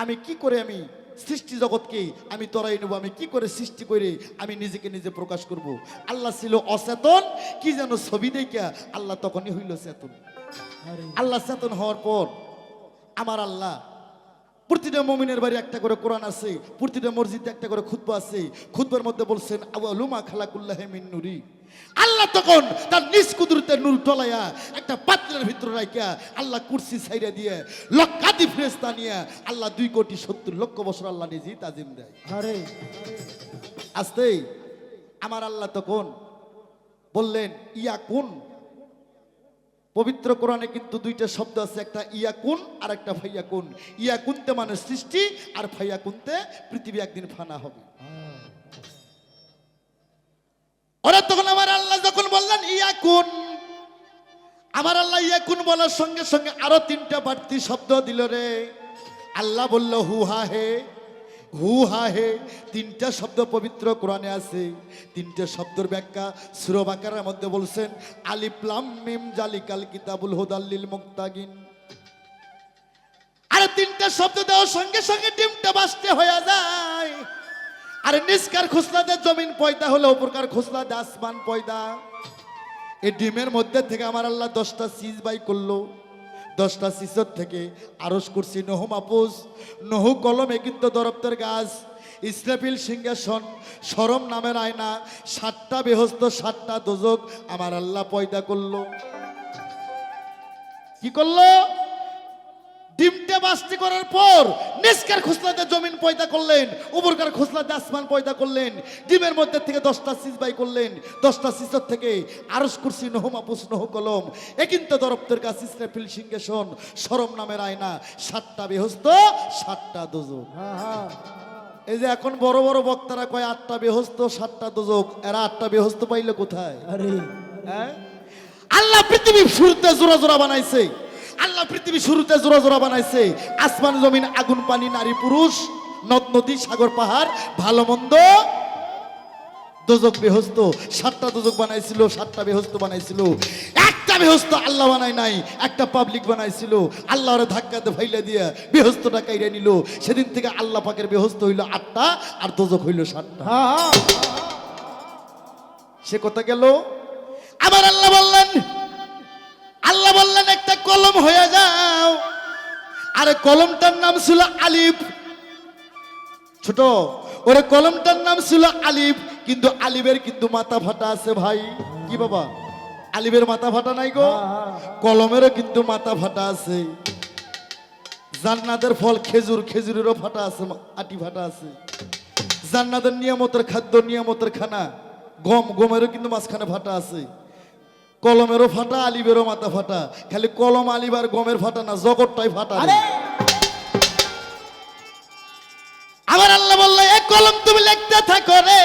আমি কি করে আমি সৃষ্টি জগৎকে আমি তরাই নেব আমি কি করে সৃষ্টি করে আমি নিজেকে নিজে প্রকাশ করব আল্লাহ ছিল অচেতন কি যেন ছবি দেখা আল্লাহ তখনই হইল চেতন আল্লাহ চেতন হওয়ার পর আমার আল্লাহ প্রতিটা মুমিনের বাড়ি একটা করে কোরআন আছে প্রতিটা মসজিদে একটা করে খুতবা আছে খুতবার মধ্যে বলছেন আওয়ালুমা খালাকুল্লাহি মিন নুরি আল্লাহ তখন তার নিজ কুদরতের নূর টলায়া একটা পাত্রের ভিতরে রাখিয়া আল্লাহ কুরসি ছাইরা দিয়ে লক্ষাধিক ফেরেশতা নিয়ে আল্লাহ 2,70,00,000 বছর আল্লাহ নিজেই তাজিম দেয় আরে আস্তে আমার আল্লাহ তখন বললেন ইয়াকুন পবিত্র কোরআনে কিন্তু দুইটা শব্দ আছে একটা ইয়াকুন আর একটা ফাইয়াকুন ইয়াকুনতে মানে সৃষ্টি আর ফাইয়াকুনতে পৃথিবী একদিন ফানা হবে ওরা তখন আমার আল্লাহ যখন বললেন ইয়াকুন আমার আল্লাহ ইয়াকুন বলার সঙ্গে সঙ্গে আরো 3টা বাড়তি শব্দ দিল রে আল্লাহ বলল হু হা হে 3টা শব্দ পবিত্র কোরআনে আছে 3টা শব্দের ব্যাখ্যা সূরা বাকারার মধ্যে বলছেন আলিফ লাম মিম জালিকাল কিতাবুল হুদাল লিল মুত্তাকিন আর 3টা শব্দ দেওয়ার সঙ্গে সঙ্গে ডিমটা বাস্তে হয়ে যায় আর নিষ্কার খুসলাতে জমিন পয়দা হলো উপরকার খুসলাতে আসমান পয়দা এই ডিমের মধ্যে থেকে আমার আল্লাহ 10টা চিজ বাই করলো 10টা সিসর থেকে আরশ কুরসি নহ মাহফুজ নহু কলমে কিন্তু দরপ্তের গাছ ইসরাফিল সিংহাসন শরম নামের আয়না 7টা বেহস্ত 7টা দোজক আমার আল্লাহ পয়দা করলো। কি করলো? ডিমটা বাস্তি করার পর নিষ্কার খুসলাতে জমিন পয়দা করলেন, উপরকার খুসলাতে আসমান পয়দা করলেন, ডিমের মধ্যে থেকে 10টা সিজ বাই করলেন, 10টা সিজর থেকে আরশ কুরসি নহ মাহফুজ নহ কলম এ কিন্তু দরপ্তের গাছ ইসরাফিল সিংহাসন শরম নামের আয়না 7টা বেহস্ত 7টা দোজক। এই যে এখন বড় বড় বক্তারা কয় 8টা বেহস্ত 7টা দোজক, এরা 8টা বেহস্ত পাইলে কোথায়? হ্যাঁ, আল্লাহ পৃথিবী শুরুতে জোড়া জোড়া বানাইছে, আল্লাহ পৃথিবী শুরুতে জোড়া জোড়া বানাইছে, আসমান জমিন আগুন পানি নারী পুরুষ নদ নদী সাগর পাহাড় ভালো মন্দ দোজক বেহস্ত 7টা দোজক বানাইছিল, 7টা বেহস্ত বানাইছিল। একটা বেহস্ত আল্লাহ বানায় নাই, একটা পাবলিক বানাইছিল। আল্লাহর ধাক্কাতে ফাইলে দিয়ে বেহস্তটা কাইরে নিল। সেদিন থেকে আল্লাহ পাকের বেহস্ত হইল 8টা আর দোজক হইল 7টা। সে কথা গেল। আবার আল্লাহ বললেন একটা কলম হয়ে যাও। আরে কলমটার নাম ছিল আলিফ। ছোট ওরে কলমটার নাম ছিল আলিফ, কিন্তু আলিফের কিন্তু মাথা ফাটা আছে ভাই। কি বাবা, আলিফের মাথা ফাটা নাই গো? কলমেরও কিন্তু মাথা ফাটা আছে। জান্নাতের ফল খেজুর, খেজুরেরও ফাটা আছে, আটি ফাটা আছে। জান্নাতের নিয়ামতের খাদ্য, নিয়ামতের খানা গম, গমেরও কিন্তু মাঝখানে ফাটা আছে। কলমেরও ফাটা, আলিফেরও মাথা ফাটা। খালি কলম আলিফ আর গমের ফাটা না, জগৎটাই ফাটা। আবার আল্লাহ বললো এ কলম তুমি লিখতে থাকো রে।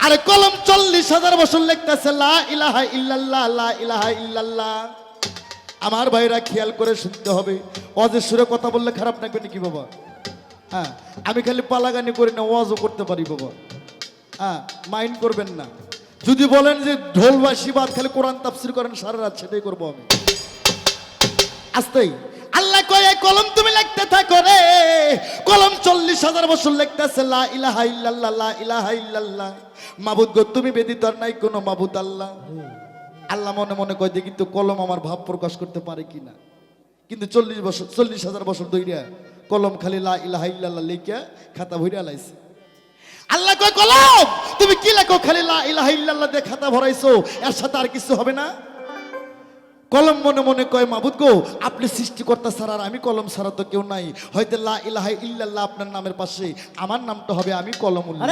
আরে কলম 40,000 বছর লিখতেছে লা ইলাহা ইল্লাল্লাহ, লা ইলাহা ইল্লাল্লাহ। আমার ভাইরা খেয়াল করে শুনতে হবে। ওয়াজের সুরে কথা বললে খারাপ লাগবে নাকি বাবা? হ্যাঁ, আমি খালি পালাগানি করি না, ওয়াজও করতে পারি বাবা। হ্যাঁ, মাইন্ড করবেন না। যদি বলেন যে ঢোলবাসী বাদ খালি কোরআন তাফসীর করেন সারা রাত, সেটাই করবো আমি। আস্তেই আল্লাহ কয় এই কলম তুমি লিখতে থাকো রে। কলম 40,000 বছর লিখতেছে লা ইলাহা ইল্লাল্লাহ, লা ইলাহা ইল্লাল্লাহ। মাবুদ গো তুমি ব্যতীত আর নাই কোনো মাবুদ আল্লাহ। আল্লাহ মনে মনে কয় দেখি তো কলম আমার ভাব প্রকাশ করতে পারে কিনা। কিন্তু 40,000 বছর ধরে কলম খালি লা ইলাহা ইল্লাল্লাহ লিখে খাতা ভইরা লাইছে। আল্লাহ কয় কলম তুমি কি লেখো? খালি লা ইলাহা ইল্লাল্লাহ দিয়ে খাতা ভরাইছো, এর সাথে আর কিছু হবে না? কলম মনে মনে কয় মাবুদ গো আপনি সৃষ্টিকর্তা ছাড়া আর আমি কলম ছাড়া তো কেউ নাই। হয়তো লা ইলাহা ইল্লাল্লাহ আপনার নামের পাশে আমার নামটা হবে আমি কলমুল্লাহ।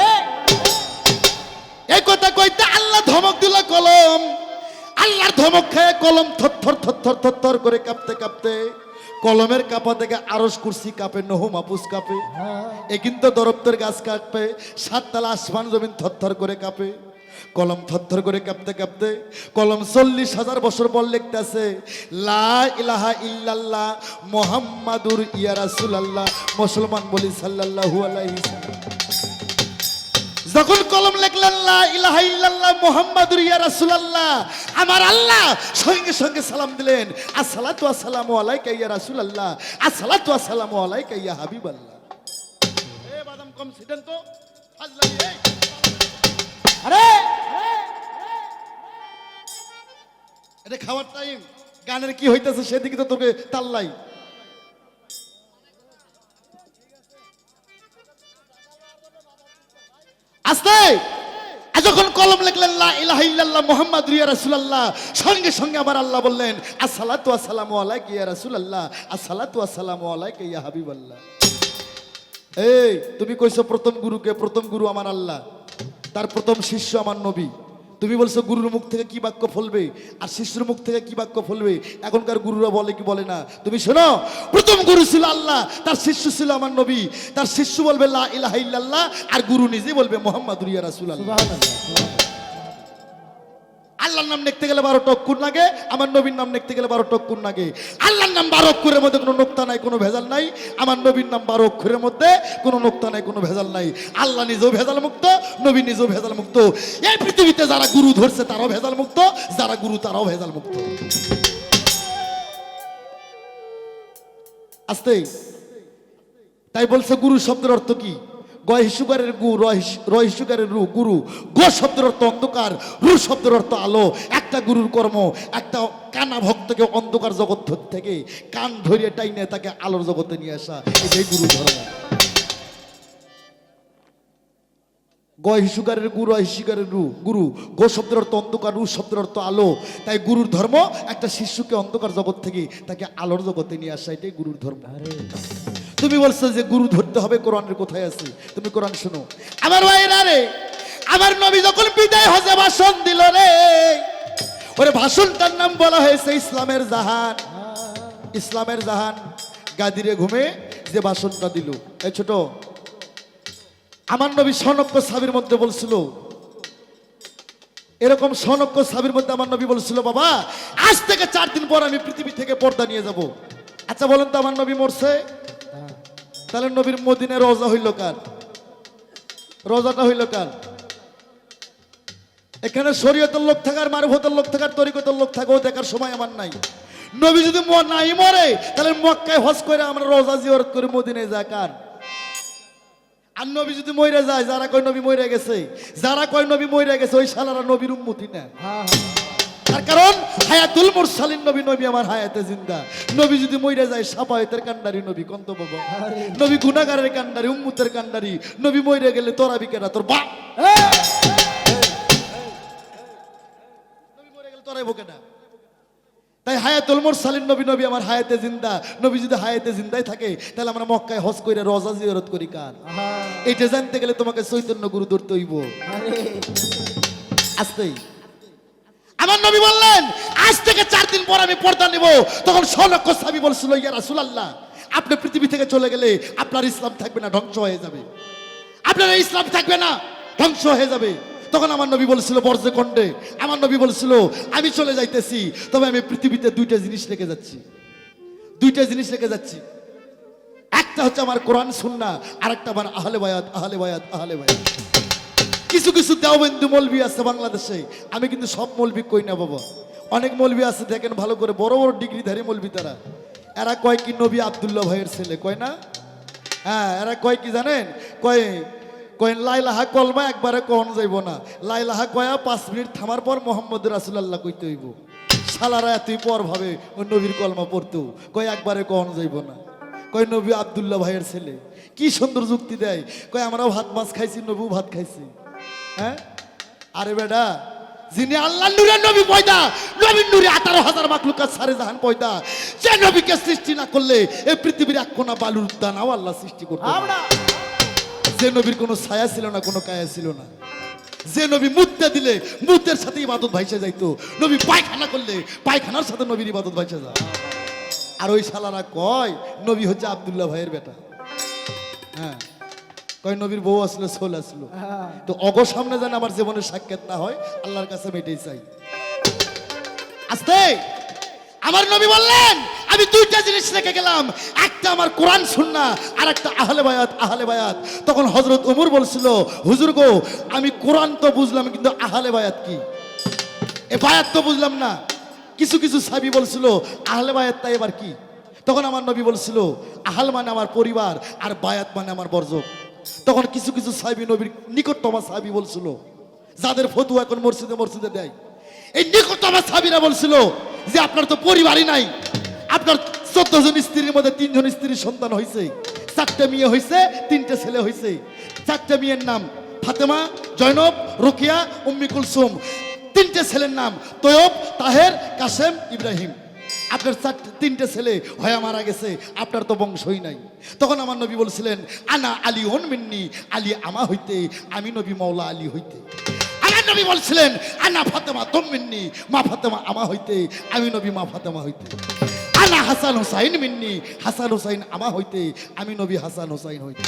এই কথা কইতে আল্লাহ ধমক দিল কলম। আল্লাহর ধমক খেয়ে কলম থরথর থরথর থরথর করে কাঁপতে কাঁপতে, কলমের কাঁপা থেকে আরশ কুরসি কাঁপে, নহ মাহফুজ কাঁপে, এ কিন্তু দরপ্তের গাছ কাঁপে, 7 তালা আসমান জমিন থরথর করে কাঁপে। কলম থরথর করে কাঁপতে কাঁপতে কলম 40,000 বছর পর লিখতেছে লা ইলাহা ইল্লাল্লাহ মুহাম্মাদুর ইয়া রাসূলুল্লাহ। মুসলমান বলি সাল্লাল্লাহু আলাইহি ওয়াসাল্লাম। যখন কলম লিখলেন লা ইলাহা ইল্লাল্লাহ মুহাম্মাদুর ইয়া রাসূলুল্লাহ, আমার আল্লাহ সঙ্গে সঙ্গে সালাম দিলেন আসসালাতু আসসালামু আলাইকা ইয়া রাসূলুল্লাহ, আসসালাতু আসসালামু আলাইকা ইয়া হাবিবাল্লাহ। এ বাদাম কম ছিটেন তো ফাজলামি। এই আরে এটা খাওয়ার টাইম, গানের কি হইতেছে সেদিকে তো তোকে তাল্লাই। আস্তে যখন কলম লিখলেন লা ইলাহা ইল্লাল্লাহ মুহাম্মাদুর ইয়া রাসূলুল্লাহ, সঙ্গে সঙ্গে আবার আল্লাহ বললেন আসসালাতু আসসালামু আলাইকা ইয়া রাসূলুল্লাহ, আসসালাতু আসসালামু আলাইকা ইয়া হাবিবাল্লাহ। এই তুমি কইছো প্রথম গুরুকে, প্রথম গুরু আমার আল্লাহ, তার প্রথম শিষ্য আমার নবী। তুমি বলছো গুরুর মুখ থেকে কি বাক্য ফলবে আর শিষ্যের মুখ থেকে কি বাক্য ফলবে। এখনকার গুরুরা বলে কি বলে না? তুমি শোনো, প্রথম গুরু ছিল আল্লাহ, তার শিষ্য ছিল আমার নবী। তার শিষ্য বলবে লা ইলাহা ইল্লাল্লাহ আর গুরু নিজে বলবে মুহাম্মাদুর ইয়া রাসূলুল্লাহ। আল্লাহর নাম লিখতে গেলে 12 অক্ষর লাগে, আমার নবীর নাম লিখতে গেলে 12 অক্ষর লাগে। আল্লাহর নাম 12 অক্ষরের মধ্যে কোনো নোক্তা নাই, কোনো ভেজাল নাই। আমার নবীর নাম 12 অক্ষরের মধ্যে কোনো নোক্তা নাই, কোনো ভেজাল নাই। আল্লাহ নিজেও ভেজাল মুক্ত, নবী নিজেও ভেজাল মুক্ত। এই পৃথিবীতে যারা গুরু ধরছে তারাও ভেজাল মুক্ত, যারা গুরু তারাও ভেজাল মুক্ত। আস্তে তাই বলছে গুরু শব্দের অর্থ কি? গহিসুগারের গু, রহিসুগারের রু, গুরু। গো শব্দের অর্থ অন্ধকার, রু শব্দের অর্থ আলো। একটা গুরুর কর্ম একটা কানা ভক্তকে অন্ধকার জগৎ থেকে কান ধরিয়ে টাইনে তাকে আলোর জগতে নিয়ে আসা, এটাই গুরু ধর্ম। গহিসুগারের গু, রহিসুগারের রু, গুরু। গো শব্দের অর্থ অন্ধকার, রু শব্দের অর্থ আলো। তাই গুরুর ধর্ম একটা শিশুকে অন্ধকার জগৎ থেকে তাকে আলোর জগতে নিয়ে আসা, এটাই গুরুর ধর্ম। তুমি বলছো যে গুরু ধরতে হবে, কোরআনের কোথায় আছে? তুমি কোরআন শোনো। আমার ভাইরা রে, আমার নবী যখন বিদায় হজে ভাষণ দিল রে, ওরে ভাষণটার নাম বলা হয়েছে ইসলামের জাহান। ইসলামের জাহান গাদিরে ঘুমে যে ভাষণটা দিল। এই ছোট, আমার নবী সনক্য সাবির মধ্যে বলছিল, এরকম সনক্য সাবির মধ্যে আমার নবী বলছিল, বাবা আজ থেকে 4 দিন পর আমি পৃথিবী থেকে পর্দা নিয়ে যাব। আচ্ছা বলেন তো, আমার নবী মরছে? তাহলে নবীর মদিনায় রোজা হইল কার? রোজাটা হইল কার? এখানে শরীয়তের লোক থাকার, মারফতের লোক থাকার, তরিকতের লোক থাকাও দেখার সময় আমার নাই। নবী যদি নাই মরে, তাহলে মক্কায় হজ করে আমরা রোজা জিয়ারত করে মদিনায় যায় কার? আর নবী যদি মরে যায়, যারা কয় নবী মরে গেছে, যারা কয় নবী মরে গেছে, ওই শালারা নবীর উম্মতি না। তার কারণ হায়াতুল মুরসালিন নবী, নবী আমার হায়াতে জিন্দা। নবী যদি মরে যায়, সাফায়েতের কান্ডারি নবী কন্ত বাবা, নবী গুনাহগারের কান্ডারি, উম্মতের কান্ডারি। নবী মরে গেলে তোরা বিকেরা, তোর বাপ নবী মরে গেলে তোরাই বকে না। তাই হায়াতুল মুরসালিন নবী, নবী আমার হায়াতে জিন্দা। নবী যদি হায়াতে জিন্দাই থাকে, তাহলে আমরা মক্কায় হজ করে রোজা জিয়ারত করি কার? এটা জানতে গেলে তোমাকে চৈতন্য গুরু ধরতে হইব। আসতেই আমার নবী বললেন, আজ থেকে 4 দিন পর আমি পর্দা নেব। তখন সলক্ষ সাহাবী বলছিল, ইয়া রাসূলুল্লাহ, আপনি পৃথিবী থেকে চলে গেলে আপনার ইসলাম থাকবে না, ধ্বংস হয়ে যাবে। আপনার ইসলাম থাকবে না, ধ্বংস হয়ে যাবে। তখন আমার নবী বলছিল বর্জ্য খণ্ডে, আমার নবী বলছিল, আমি চলে যাইতেছি, তবে আমি পৃথিবীতে 2টা জিনিস রেখে যাচ্ছি। 2টা জিনিস রেখে যাচ্ছি। একটা হচ্ছে আমার কোরআন সুন্নাহ, আর একটা আমার আহলে বায়াত, আহলে বায়াত, আহলে বায়াত। কিছু কিছু দেওবন্দি মৌলবি আছে বাংলাদেশে, আমি কিন্তু সব মৌলবি কই না বাবা। অনেক মৌলবি আছে, দেখেন ভালো করে, বড় বড় ডিগ্রিধারী মৌলবি তারা। এরা কয় কি নবী আব্দুল্লাহ ভাইয়ের ছেলে, কয় না? হ্যাঁ, এরা কয় কি জানেন? কয় লাইলাহা কলমা একবারে কন যাইব না। লাইলাহা কয়া 5 মিনিট থামার পর মোহাম্মদ রাসূলুল্লাহ কইতে হইব। শালারা এতই পর ভাবে ওই নবীর কলমা পড়তেও কয় একবারে কন যাইব না। কয় নবী আব্দুল্লাহ ভাইয়ের ছেলে। কি সুন্দর যুক্তি দেয়। কয় আমরাও ভাত মাছ খাইছি, নবীও ভাত খাইছি। হ্যাঁ, আরে বেটা, যিনি আল্লাহ নূরের নবী পয়দা, নবীর নূরে 18,000 মাখলুকাত সারে জাহান পয়দা, যে নবীকে সৃষ্টি না করলে এই পৃথিবীর এক কোনা বালুর দানাও আল্লাহ সৃষ্টি করতে পারে। যে নবীর কোনো ছায়া ছিল না, কোনো কায়া ছিল না। যে নবী মুতে দিলে মুতের সাথে ইবাদত ভাইসে যাইতো। নবী পায়খানা করলে পায়খানার সাথে নবীর ইবাদত ভাইসে যায়। আর ওই শালারা কয় নবী হচ্ছে আব্দুল্লাহ ভাইয়ের বেটা। হ্যাঁ, কয় নবীর বউ আসলো, সোল আসলো। তো অগ সামনে যেন আমার জীবনের সাক্ষাৎ না হয়, আল্লাহর কাছে মেটেই চাই। আস্তে আমার নবী বললেন, আমি 2টা জিনিস রেখে গেলাম, একটা আমার কোরআন সুন্নাহ, আর একটা আহলে বায়াত, আহলে বায়াত। তখন হযরত ওমর বলছিল, হুজুর গো, আমি কোরআন তো বুঝলাম, কিন্তু আহলে বায়াত কি? এ বায়াত তো বুঝলাম না। কিছু কিছু সাহাবী বলছিল, আহলে বায়াত তাই এবার কি? তখন আমার নবী বলছিল, আহল মানে আমার পরিবার, আর বায়াত মানে আমার বর্জক। তখন কিছু কিছু সাহাবী, নবীর নিকটতম সাহাবী বলছিল, যাদের ফতোয়া এখন মসজিদে মসজিদে দেয়, এই নিকটতম সাহাবীরা বলছিল যে আপনার তো পরিবারই নাই। আপনার 14 জন স্ত্রীর মধ্যে 3 জন স্ত্রীর সন্তান হয়েছে, 4টে মেয়ে হয়েছে, 3টে ছেলে হয়েছে। 4টে মেয়ের নাম ফাতেমা, জয়নব, রুকিয়া, উম্মি কুলসুম। 3টে ছেলের নাম তৈয়ব, তাহের, কাসেম, ইব্রাহিম। আপনার 3টে ছেলে হয়ে মারা গেছে, আপনার তো বংশই নাই। তখন আমার নবী বলছিলেন, আনা আলী হন মিন্নি, আলী আমা হইতে, আমি নবী মাওলা আলী হইতে। আমার নবী বলছিলেন, আনা ফাতেমা তুম মিন্নি, মা ফাতেমা আমা হইতে, আমি নবী মা ফাতেমা হইতে। আনা হাসান হুসাইন মিন্নি, হাসান হুসাইন আমা হইতে, আমি নবী হাসান হুসাইন হইতে।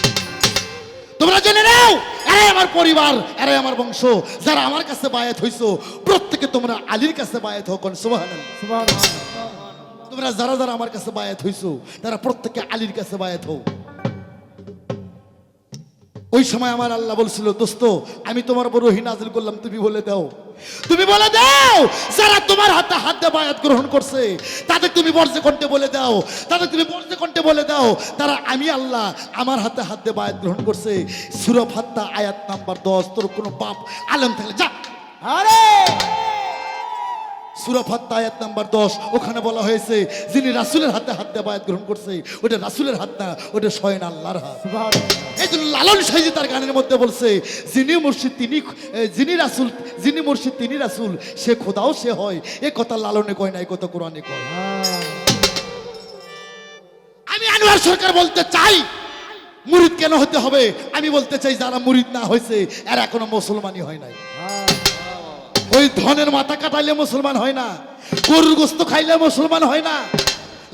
তোমরা জেনে নাও, এরাই আমার পরিবার, এরাই আমার বংশ। যারা আমার কাছে বায়াত হইছো, প্রত্যেকে তোমরা আলীর কাছে বায়াত হও। কোন সুবহানাল্লাহ, সুবহানাল্লাহ। তোমরা যারা যারা আমার কাছে বায়াত হইছো, তারা প্রত্যেকে আলীর কাছে বায়াত হও। ওই সময় আমার আল্লাহ বলছিল, দোস্ত আমি তোমার উপর ওহী নাযিল করলাম, তুমি বলে দাও, তুমি বলে দাও যারা তোমার হাতে হাত দিয়ে বায়াত গ্রহণ করছে তাদের তুমি বর্জ্য কণ্ঠে বলে দাও, তাদের তুমি বর্জ্য কণ্ঠে বলে দাও তারা আমি আল্লাহ আমার হাতে হাত দিয়ে বায়াত গ্রহণ করছে। সূরা ফাত্তা আয়াত নাম্বার 10। তোর কোনো বাপ আলেম থাকলে যা, আরে সূরা ফাত্তা আয়াত নাম্বার 10, ওখানে বলা হয়েছে যিনি রাসূলের হাতে হাত দিয়ে বায়াত গ্রহণ করছে ওটা রাসূলের হাত না, ওটা স্বয়ং আল্লাহর হাত। এই জন্য লালন সাইজি তার গানের মধ্যে বলছে, যিনি মুর্শিদ তিনি, যিনি রাসূল, যিনি মুর্শিদ তিনি রাসূল, সে খোদাও সে হয়। এ কথা লালনে কয় না, এই কথা কোরআনে কয়। আমি আনোয়ার সরকার বলতে চাই মুরিদ কেন হতে হবে? আমি বলতে চাই যারা মুরিদ না হয়েছে এরা এখনো মুসলমানই হয় নাই। ওই ধনের মাথা কাটাইলে মুসলমান হয় না, গরুর গোস্ত খাইলে মুসলমান হয় না,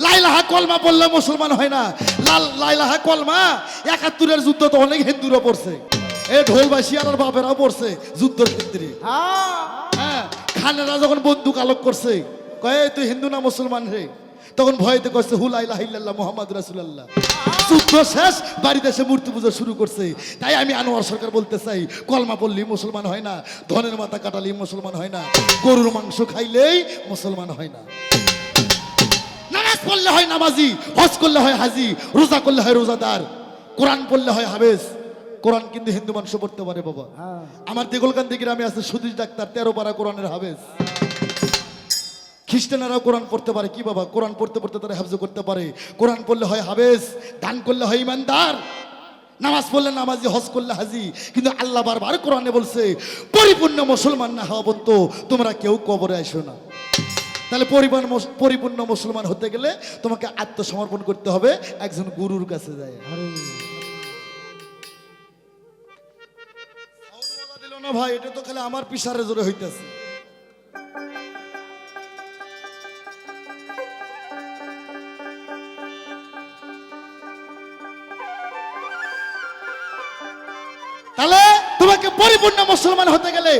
লাইলাহা কলমা পড়লে মুসলমান হয় না। লাইলাহা কলমা ৭১-এর যুদ্ধ তো অনেক হিন্দুরা পড়ছে, এ ঢোলবাসী আর বাপেরাও পড়ছে যুদ্ধের ক্ষেত্রে। হ্যাঁ, খানেরা যখন বন্দুক আলোক করছে, কয়ে তুই হিন্দু না মুসলমান রে, তখন ভয়তে করছে হু লা ইলাহা ইল্লাল্লাহ মুহাম্মাদুর রাসূলুল্লাহ। যুদ্ধ শেষ, বাড়িতে এসে মূর্তি পূজা শুরু করছে। তাই আমি আনোয়ার সরকার বলতে চাই, কলমা পড়লেই মুসলমান হয় না, ধনের মাথা কাটালেই মুসলমান হয় না, গরুর মাংস খাইলেই মুসলমান হয় না। নামাজ পড়লে হয় নামাজি, হজ করলে হয় হাজি, রোজা করলে হয় রোজাদার, কোরআন পড়লে হয় হাফেজ। কোরআন কিন্তু হিন্দু মানুষ পড়তে পারে বাবা। আমার দেগলকান্দি গ্রামে আছে সুদীশ ডাক্তার, 13 পারা কোরআনের হাফেজ। খ্রিস্টানেরাও কোরআন পড়তে পারে কি বাবা, কোরআন পড়তে পড়তে তারা হাফজ করতে পারে। কোরআন পড়লে হয় হাফেজ, দান করলে হয় ইমানদার, নামাজ পড়লে নামাজি, হজ করলে হাজি। কিন্তু আল্লাহ বারবার কোরআনে বলছে, পরিপূর্ণ মুসলমান না হওয়া পর্যন্ত তোমরা কেউ কবরে আসো না। তাহলে পরিপূর্ণ মুসলমান হতে গেলে তোমাকে আত্মসমর্পণ করতে হবে একজন গুরুর কাছে যায়। দিল না ভাই, এটা তো খালি আমার পিসারে জোরে হইতেছে। তাহলে তোমাকে পরিপূর্ণ মুসলমান হতে গেলে,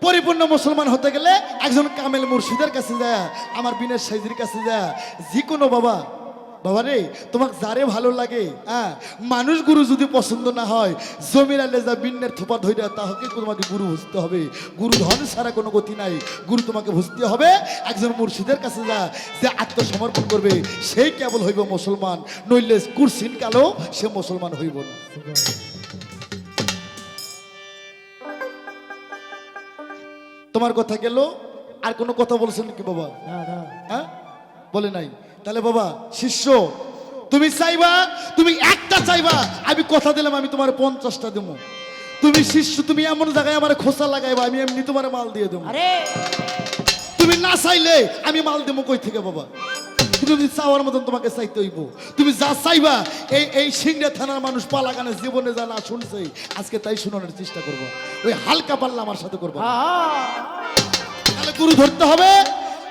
পরিপূর্ণ মুসলমান হতে গেলে একজন কামেল মুর্শিদের কাছে যায়, আমার বিনের সাইজির কাছে যায়। যে কোনো বাবা, বাবা রে তোমাকে যারে ভালো লাগে, হ্যাঁ, মানুষ গুরু যদি পছন্দ না হয়, জমির আলে যা বিন্নের থোপা ধরে তাহলে তোমাকে গুরু বুঝতে হবে। গুরু ধন ছাড়া কোনো গতি নাই, গুরু তোমাকে বুঝতে হবে। একজন মুর্শিদের কাছে যা, যে আত্মসমর্পণ করবে সেই কেবল হইব মুসলমান, নইলে কুরসিন কালো সে মুসলমান হইব না। তোমার কথা গেল, আর কোনো কথা বলছেন কি বাবা? হ্যাঁ, বলে নাই। তাহলে বাবা শিষ্য, তুমি চাইবা, তুমি একটা চাইবা, আমি কথা দিলাম আমি তোমার 50টা দেবো। তুমি শিষ্য, তুমি এমন জায়গায় আমার খোসা লাগাইবা, আমি এমনি তোমার মাল দিয়ে দেবো। তুমি না চাইলে আমি মাল দেবো কই থেকে বাবা? তুমি চাওয়ার মতন তোমাকে চাইতে হইব। তুমি যা চাইবা, এই সিংড়া থানার মানুষ পালাগানে জীবনে যা না শুনছে আজকে তাই শোনানোর চেষ্টা করবো। ওই হালকা পাল্লা আমার সাথে করবো। তাহলে গুরু ধরতে হবে।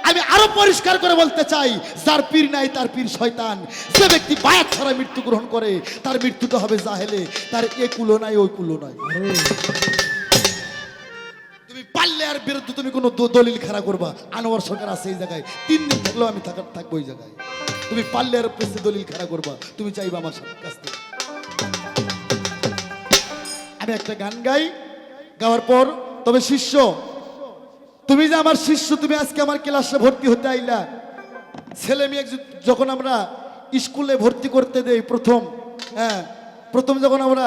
আমি আরো পরিষ্কার করে বলতে চাই, যার পীর নাই তার পীর শয়তান। যে ব্যক্তি বায়াত ছাড়া মৃত্যু গ্রহণ করে তার মৃত্যুটা হবে জাহেলে, তার এ কুলো নাই ওই কুলো নাই। তুমি পারলে আর বিরুদ্ধে তুমি কোনো দলিল খাড়া করবা, আনোয়ার সরকার আছে এই জায়গায়, 3 দিন থাকলেও আমি থাকবো ওই জায়গায়। তুমি পারলে আর পেছনে দলিল খাড়া করবা, তুমি চাইবা আমার কাছ থেকে। আমি একটা গান গাই, গাওয়ার পর তবে শিষ্য, তুমি যে আমার শিষ্য, তুমি আজকে আমার ক্লাসে ভর্তি হতে আইলা। ছেলে মেয়ে যখন আমরা স্কুলে ভর্তি করতে দেই প্রথম, হ্যাঁ, প্রথম যখন আমরা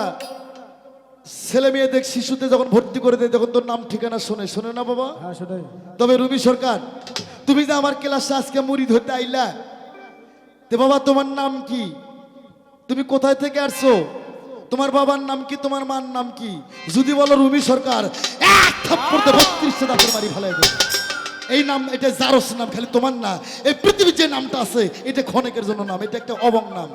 ছেলে মেয়েদের শিশুতে যখন ভর্তি করে দেয় তখন তোর নাম ঠিকানা শোনে না বাবা? তবে রবি সরকার, তুমি যে আমার ক্লাসে আজকে মুরিদ হতে আইলা, তে বাবা তোমার নাম কি? তুমি কোথায় থেকে আসছো? তোমার বাবার নাম কি? তোমার মার নাম কি? যদি বলো রুমি সরকার, এক থাপ্পড়ে 32 দাঁতের বাড়ি ফেলাই দেবে। এই নাম, এটা জারস নাম, খালি তোমার না, এই পৃথিবীর যে নামটা আছে এটা ক্ষণিকের জন্য নাম, এটা একটা অবং নাম।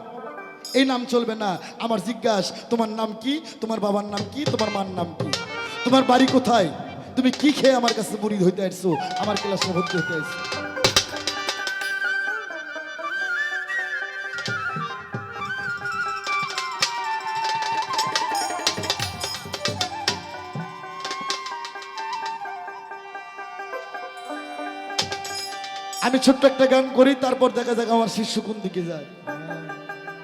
এই নাম চলবে না। আমার জিজ্ঞাসা, তোমার নাম কি? তোমার বাবার নাম কি? তোমার মার নাম কি? তোমার বাড়ি কোথায়? তুমি কি খেয়ে আমার কাছে মুরিদ হইতে আসছো, আমার ক্লাসে ভর্তি হতে আসছো? আমি ছোট্ট একটা গান করি, তারপর দেখা যাক আমার শিষ্য কোন দিকে যায়।